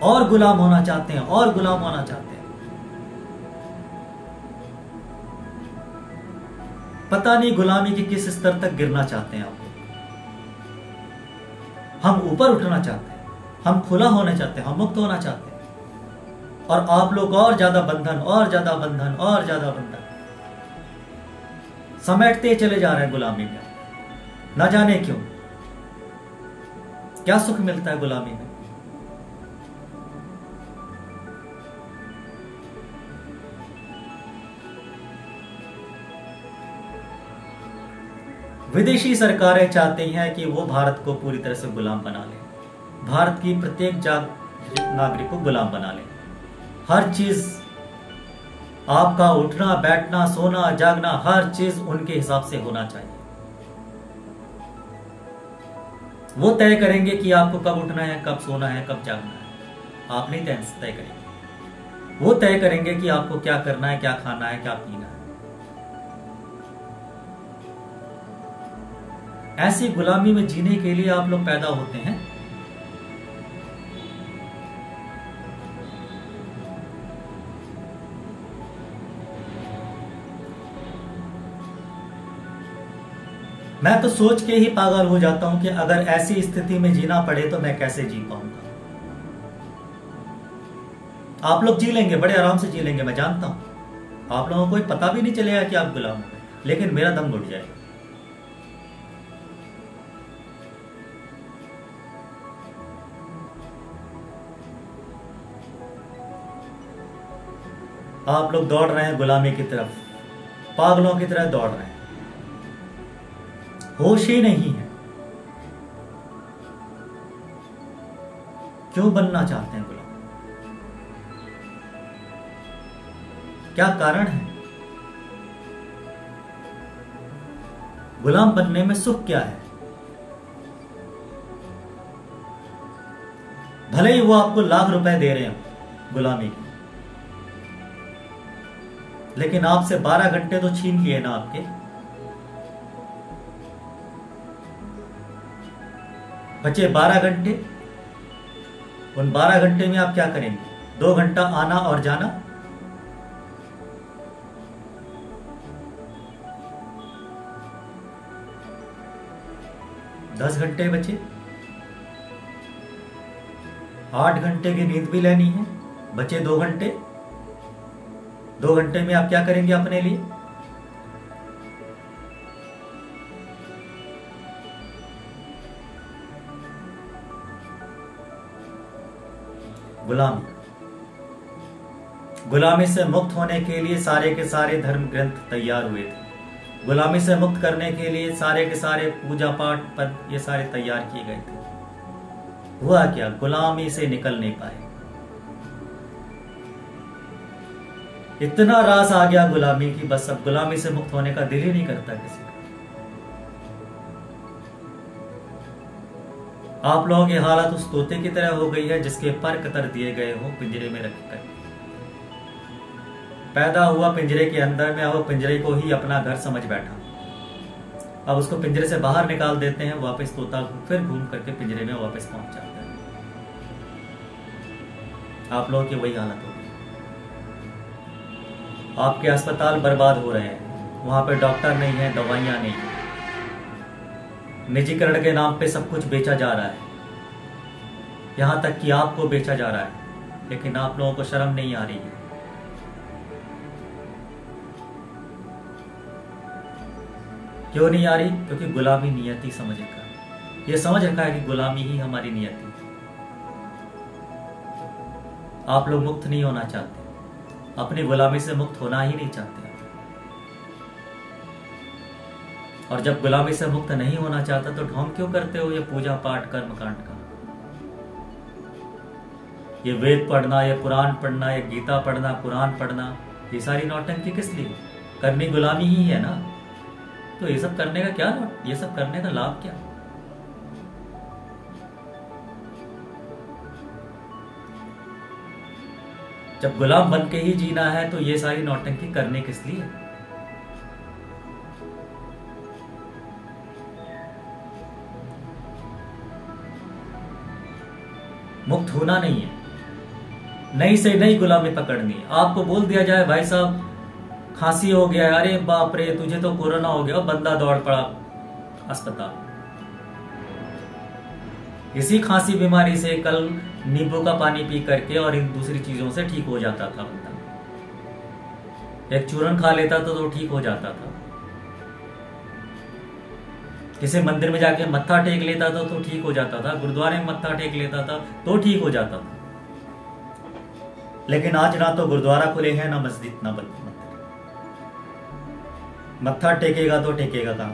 और गुलाम होना चाहते हैं, और गुलाम होना चाहते हैं। पता नहीं गुलामी के किस स्तर तक गिरना चाहते हैं आप लोग। हम ऊपर उठना चाहते हैं, हम खुला होना चाहते हैं, हम मुक्त होना चाहते हैं। और आप लोग और ज्यादा बंधन, और ज्यादा बंधन, और ज्यादा बंधन समेटते चले जा रहे हैं गुलामी में। न जाने क्यों, क्या सुख मिलता है गुलामी में। विदेशी सरकारें चाहती हैं कि वो भारत को पूरी तरह से गुलाम बना ले, भारत की प्रत्येक नागरिक को गुलाम बना ले। हर चीज, आपका उठना, बैठना, सोना, जागना, हर चीज उनके हिसाब से होना चाहिए। वो तय करेंगे कि आपको कब उठना है, कब सोना है, कब जागना है। आप नहीं तय करेंगे। वो तय करेंगे कि आपको क्या करना है, क्या खाना है, क्या पीना है। ऐसी गुलामी में जीने के लिए आप लोग पैदा होते हैं। मैं तो सोच के ही पागल हो जाता हूं कि अगर ऐसी स्थिति में जीना पड़े तो मैं कैसे जी पाऊंगा। आप लोग जी लेंगे, बड़े आराम से जी लेंगे, मैं जानता हूं। आप लोगों को पता भी नहीं चलेगा कि आप गुलाम हो गए, लेकिन मेरा दम घुट जाएगा। आप लोग दौड़ रहे हैं गुलामी की तरफ, पागलों की तरह दौड़ रहे हैं, होश ही नहीं है। क्यों बनना चाहते हैं गुलाम? क्या कारण है? गुलाम बनने में सुख क्या है? भले ही वो आपको लाख रुपए दे रहे हो गुलामी के, लेकिन आपसे 12 घंटे तो छीन लिए ना आपके। बचे 12 घंटे। उन 12 घंटे में आप क्या करेंगे? 2 घंटा आना और जाना, 10 घंटे बचे, 8 घंटे की नींद भी लेनी है, बचे 2 घंटे। 2 घंटे में आप क्या करेंगे अपने लिए? गुलामी। गुलामी से मुक्त होने के लिए सारे के सारे धर्म ग्रंथ तैयार हुए थे। गुलामी से मुक्त करने के लिए सारे के सारे पूजा पाठ पद ये सारे तैयार किए गए थे। हुआ क्या? गुलामी से निकल नहीं पाए। इतना रास आ गया गुलामी की, बस अब गुलामी से मुक्त होने का दिल ही नहीं करता किसी का। आप लोगों की हालत उस तोते की तरह हो गई है जिसके पर कतर दिए गए हो पिंजरे में रखकर। पैदा हुआ पिंजरे के अंदर में, अब पिंजरे को ही अपना घर समझ बैठा। अब उसको पिंजरे से बाहर निकाल देते हैं, वापस तोता फिर घूम करके पिंजरे में वापस पहुंच जाता है। आप लोगों की वही हालत होगी। आपके अस्पताल बर्बाद हो रहे हैं, वहां पे डॉक्टर नहीं है, दवाइयां नहीं है, निजीकरण के नाम पे सब कुछ बेचा जा रहा है, यहां तक कि आपको बेचा जा रहा है, लेकिन आप लोगों को शर्म नहीं आ रही है। क्यों नहीं आ रही? क्योंकि गुलामी नियति समझ रखा है। ये समझ रखा है कि गुलामी ही हमारी नियति है। आप लोग मुक्त नहीं होना चाहते, अपनी गुलामी से मुक्त होना ही नहीं चाहते। और जब गुलामी से मुक्त नहीं होना चाहता तो ढोंग क्यों करते हो ये पूजा पाठ कर्म कांड का? ये वेद पढ़ना, ये पुराण पढ़ना, ये गीता पढ़ना, कुरान पढ़ना, ये सारी नौटंकी किस लिए? करनी गुलामी ही है ना। तो ये सब करने का क्या, ये सब करने का लाभ क्या? जब गुलाम बन के ही जीना है तो ये सारी नौटंकी करने किस लिए? मुक्त होना नहीं है, नई से नई गुलामी पकड़नी है। आपको बोल दिया जाए भाई साहब खांसी हो गया है, अरे बाप रे तुझे तो कोरोना हो गया, बंदा दौड़ पड़ा अस्पताल। इसी खांसी बीमारी से कल नींबू का पानी पी करके और इन दूसरी चीजों से ठीक हो जाता था बंदा। एक चूरन खा लेता तो ठीक हो जाता था। किसी मंदिर में जाके मत्था टेक लेता था तो ठीक हो जाता था, गुरुद्वारे में मत्था टेक लेता था तो ठीक हो जाता था। लेकिन आज ना तो गुरुद्वारा खुले हैं, ना मस्जिद, ना मंदिर। मत्था टेकेगा तो टेकेगा कहां?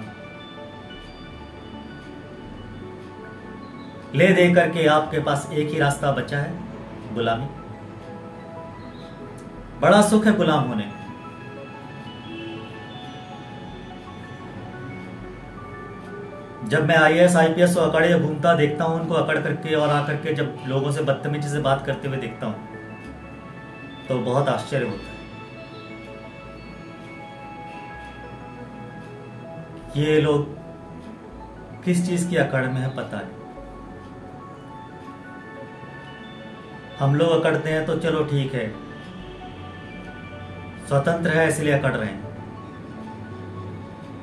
ले दे करके आपके पास एक ही रास्ता बचा है, गुलामी। बड़ा सुख है गुलाम होने में। जब मैं IAS IPS और अकड़े घूमता देखता हूं उनको, अकड़ करके और आकर के जब लोगों से बदतमीजी से बात करते हुए देखता हूं तो बहुत आश्चर्य होता है। ये लोग किस चीज की अकड़ में है पता नहीं। हम लोग अकड़ते हैं तो चलो ठीक है, स्वतंत्र है इसलिए अकड़ रहे हैं।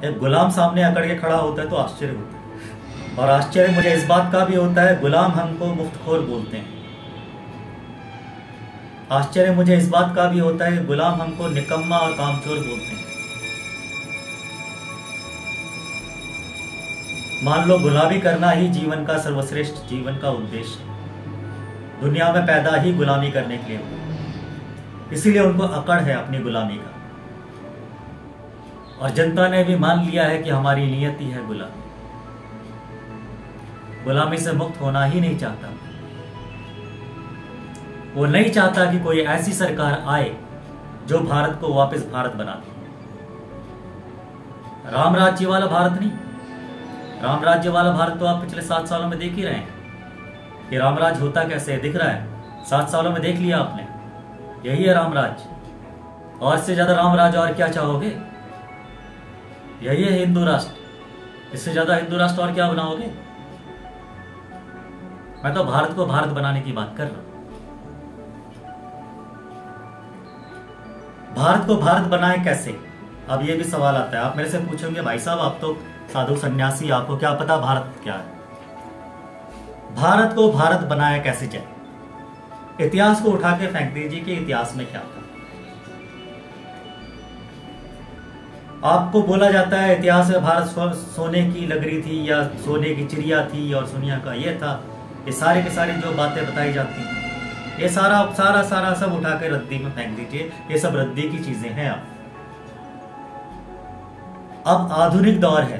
एक गुलाम सामने अकड़ के खड़ा होता है तो आश्चर्य होता है। और आश्चर्य मुझे इस बात का भी होता है, गुलाम हमको मुफ्तखोर बोलते हैं। आश्चर्य मुझे इस बात का भी होता है, गुलाम हमको निकम्मा और कामचोर बोलते हैं। मान लो गुलामी करना ही जीवन का सर्वश्रेष्ठ जीवन का उद्देश्य है, दुनिया में पैदा ही गुलामी करने के लिए हुआ, इसीलिए उनको अकड़ है अपनी गुलामी का। और जनता ने भी मान लिया है कि हमारी नियति है गुलामी। गुलामी से मुक्त होना ही नहीं चाहता। वो नहीं चाहता कि कोई ऐसी सरकार आए जो भारत को वापस भारत बना दे। राम राज्य वाला भारत नहीं। राम राज्य वाला भारत तो आप पिछले 7 सालों में देख ही रहे हैं कि रामराज होता कैसे दिख रहा है। 7 सालों में देख लिया आपने, यही है रामराज। और इससे ज्यादा रामराज और क्या चाहोगे? यही है हिंदू राष्ट्र। इससे ज्यादा हिंदू राष्ट्र और क्या बनाओगे? मैं तो भारत को भारत बनाने की बात कर रहा हूं। भारत को भारत बनाए कैसे? अब ये भी सवाल आता है। आप मेरे से पूछोगे भाई साहब आप तो साधु सन्यासी, आपको क्या पता भारत क्या है? भारत को भारत बनाया कैसे जाए? इतिहास को उठा के फेंक दीजिए कि इतिहास में क्या था। आपको बोला जाता है इतिहास में भारत सोने की नगरी थी या सोने की चिड़िया थी और दुनिया का ये था। ये सारे के सारी जो बातें बताई जाती हैं, ये सारा सारा सारा सब उठा के रद्दी में फेंक दीजिए। ये सब रद्दी की चीजें हैं। अब आधुनिक दौर है,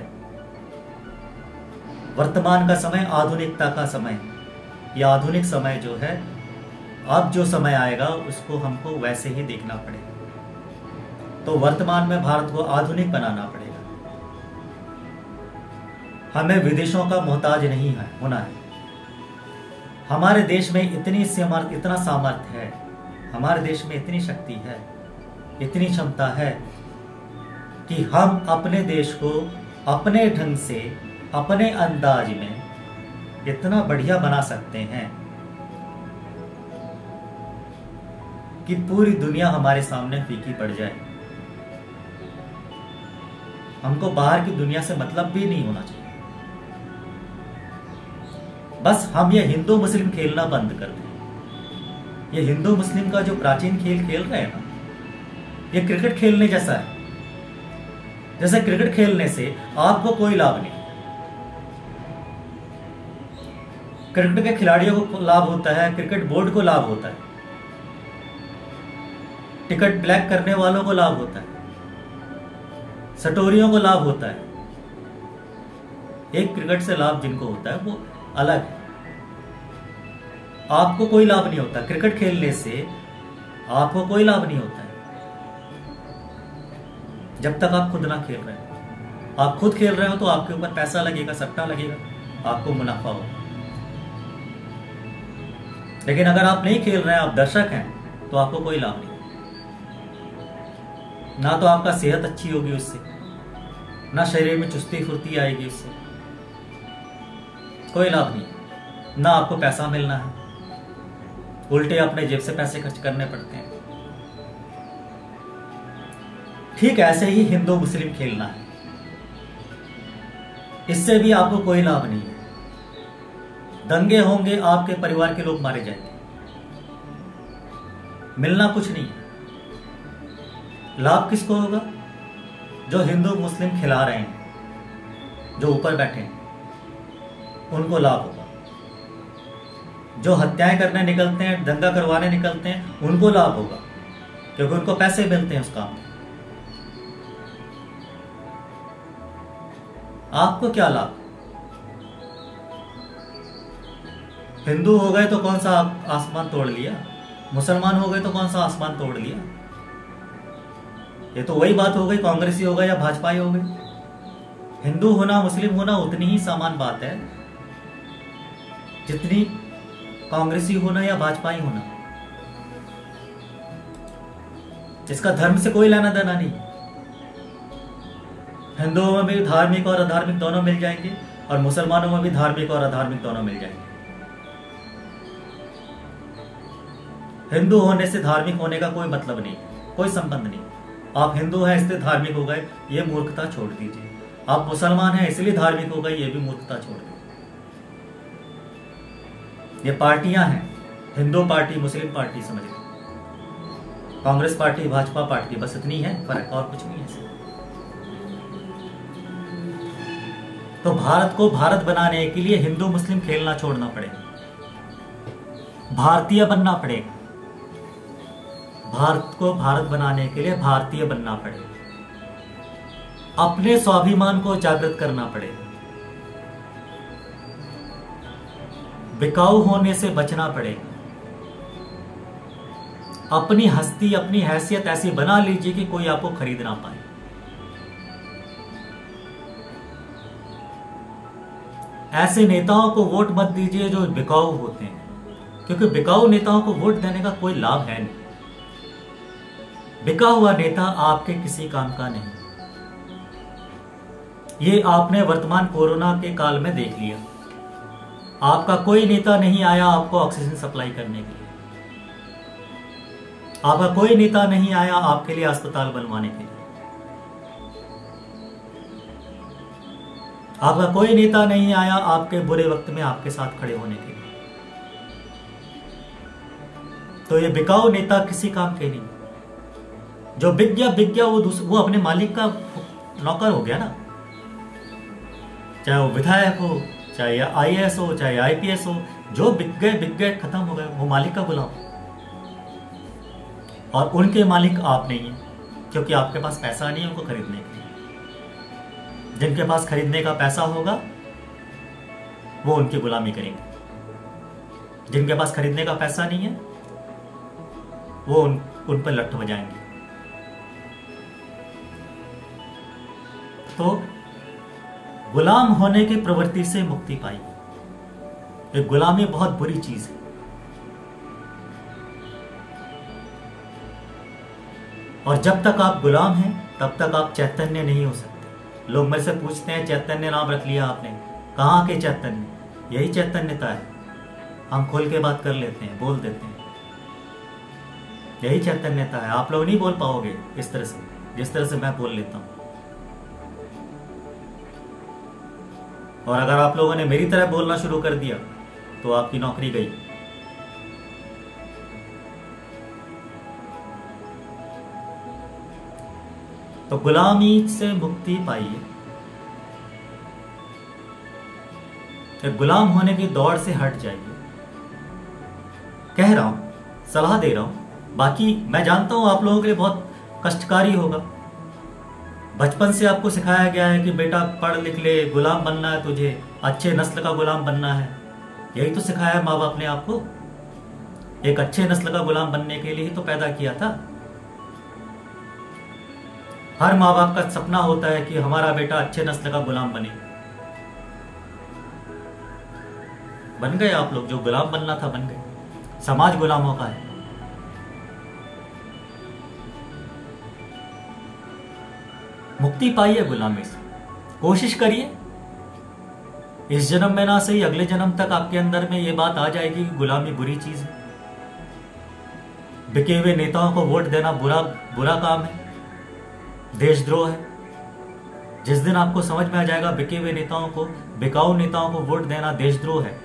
वर्तमान का समय आधुनिकता का समय। ये आधुनिक समय जो है, अब जो समय आएगा उसको हमको वैसे ही देखना पड़ेगा। तो वर्तमान में भारत को आधुनिक बनाना पड़ेगा। हमें विदेशों का मोहताज नहीं है होना है। हमारे देश में इतना सामर्थ्य है, हमारे देश में इतनी शक्ति है, इतनी क्षमता है कि हम अपने देश को अपने ढंग से, अपने अंदाज में इतना बढ़िया बना सकते हैं कि पूरी दुनिया हमारे सामने फीकी पड़ जाए। हमको बाहर की दुनिया से मतलब भी नहीं होना चाहिए। बस हम ये हिंदू मुस्लिम खेलना बंद कर दें। ये हिंदू मुस्लिम का जो प्राचीन खेल खेल रहे हैं ना, ये क्रिकेट खेलने जैसा है। जैसे क्रिकेट खेलने से आपको कोई लाभ नहीं। क्रिकेट के खिलाड़ियों को लाभ होता है, क्रिकेट बोर्ड को लाभ होता है, टिकट ब्लैक करने वालों को लाभ होता है, सटोरियों को लाभ होता है। एक क्रिकेट से लाभ जिनको होता है वो अलग है। आपको कोई लाभ नहीं होता क्रिकेट खेलने से, आपको कोई लाभ नहीं होता है जब तक आप खुद ना खेल रहे हो। आप खुद खेल रहे हो तो आपके ऊपर पैसा लगेगा, सट्टा लगेगा, आपको मुनाफा होगा। लेकिन अगर आप नहीं खेल रहे हैं, आप दर्शक हैं, तो आपको कोई लाभ नहीं। ना तो आपका सेहत अच्छी होगी उससे, ना शरीर में चुस्ती फुर्ती आएगी उससे, कोई लाभ नहीं। ना आपको पैसा मिलना है, उल्टे अपने जेब से पैसे खर्च करने पड़ते हैं। ठीक ऐसे ही हिंदू मुस्लिम खेलना है, इससे भी आपको कोई लाभ नहीं है। दंगे होंगे, आपके परिवार के लोग मारे जाएंगे, मिलना कुछ नहीं है। लाभ किसको होगा? जो हिंदू मुस्लिम खिला रहे हैं, जो ऊपर बैठे हैं, उनको लाभ होगा। जो हत्याएं करने निकलते हैं, दंगा करवाने निकलते हैं, उनको लाभ होगा, क्योंकि उनको पैसे मिलते हैं उस काम में। आपको क्या लाभ? हिंदू हो गए तो कौन सा आसमान तोड़ लिया, मुसलमान हो गए तो कौन सा आसमान तोड़ लिया। ये तो वही बात हो गई, कांग्रेसी हो गए या भाजपाई हो गई। हिंदू होना मुस्लिम होना उतनी ही समान बात है जितनी कांग्रेसी होना या भाजपाई होना। इसका धर्म से कोई लेना देना नहीं। हिंदुओं में भी धार्मिक और अधार्मिक दोनों मिल जाएंगे, और मुसलमानों में भी धार्मिक और अधार्मिक दोनों मिल जाएंगे। हिंदू होने से धार्मिक होने का कोई मतलब नहीं, कोई संबंध नहीं। आप हिंदू हैं इसलिए धार्मिक हो गए, ये मूर्खता छोड़ दीजिए। आप मुसलमान हैं इसलिए धार्मिक हो गए, ये भी मूर्खता छोड़ दीजिए। ये पार्टियां हैं, हिंदू पार्टी, मुस्लिम पार्टी समझ लो, कांग्रेस पार्टी, भाजपा पार्टी, बस इतनी है फर्क, और कुछ नहीं है। तो भारत को भारत बनाने के लिए हिंदू मुस्लिम खेलना छोड़ना पड़ेगा, भारतीय बनना पड़ेगा। भारत को भारत बनाने के लिए भारतीय बनना पड़ेगा, अपने स्वाभिमान को जागृत करना पड़ेगा, बिकाऊ होने से बचना पड़ेगा। अपनी हस्ती, अपनी हैसियत ऐसी बना लीजिए कि कोई आपको खरीद ना पाए। ऐसे नेताओं को वोट मत दीजिए जो बिकाऊ होते हैं, क्योंकि बिकाऊ नेताओं को वोट देने का कोई लाभ है नहीं। बिका हुआ नेता आपके किसी काम का नहीं। ये आपने वर्तमान कोरोना के काल में देख लिया। आपका कोई नेता नहीं आया आपको ऑक्सीजन सप्लाई करने के लिए, आपका कोई नेता नहीं आया आपके लिए अस्पताल बनवाने के लिए। आपका कोई नेता नहीं आया आपके बुरे वक्त में आपके साथ खड़े होने के लिए। तो ये बिकाऊ नेता किसी काम के नहीं। जो बिक गया वो अपने मालिक का नौकर हो गया ना। चाहे वो विधायक हो, चाहे आईएएस हो, चाहे आईपीएस हो, जो बिक गए खत्म हो गए, वो मालिक का गुलाम। और उनके मालिक आप नहीं है, क्योंकि आपके पास पैसा नहीं है उनको खरीदने के लिए। जिनके पास खरीदने का पैसा होगा वो उनकी गुलामी करेंगे। जिनके पास खरीदने का पैसा नहीं है वो उन पर लठ बजाएंगे। तो गुलाम होने की प्रवृत्ति से मुक्ति पाई। एक गुलामी बहुत बुरी चीज है। और जब तक आप गुलाम हैं तब तक आप चैतन्य नहीं हो सकते। लोग मेरे से पूछते हैं चैतन्य नाम रख लिया आपने, कहाँ के चैतन्य? यही चैतन्यता है। हम खोल के बात कर लेते हैं, बोल देते हैं, यही चैतन्यता है। आप लोग नहीं बोल पाओगे इस तरह से जिस तरह से मैं बोल लेता हूं। और अगर आप लोगों ने मेरी तरह बोलना शुरू कर दिया तो आपकी नौकरी गई। तो गुलामी से मुक्ति पाइए। गुलाम होने की दौड़ से हट जाइए। कह रहा हूं, सलाह दे रहा हूं। बाकी मैं जानता हूं आप लोगों के लिए बहुत कष्टकारी होगा। बचपन से आपको सिखाया गया है कि बेटा पढ़ लिख ले, गुलाम बनना है तुझे, अच्छे नस्ल का गुलाम बनना है। यही तो सिखाया है माँ बाप ने आपको। एक अच्छे नस्ल का गुलाम बनने के लिए ही तो पैदा किया था। हर माँ बाप का सपना होता है कि हमारा बेटा अच्छे नस्ल का गुलाम बने। बन गए आप लोग, जो गुलाम बनना था बन गए। समाज गुलामों का है। मुक्ति पाइए गुलामी से। कोशिश करिए, इस जन्म में ना सही अगले जन्म तक आपके अंदर में ये बात आ जाएगी कि गुलामी बुरी चीज है। बिके हुए नेताओं को वोट देना बुरा काम है, देशद्रोह है। जिस दिन आपको समझ में आ जाएगा बिके हुए नेताओं को, बिकाऊ नेताओं को वोट देना देशद्रोह है,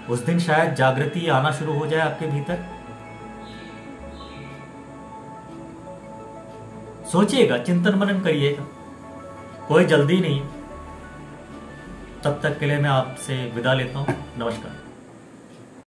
उस दिन शायद जागृति आना शुरू हो जाए आपके भीतर। सोचिएगा, चिंतन मनन करिएगा। कोई जल्दी नहीं। तब तक के लिए मैं आपसे विदा लेता हूं। नमस्कार।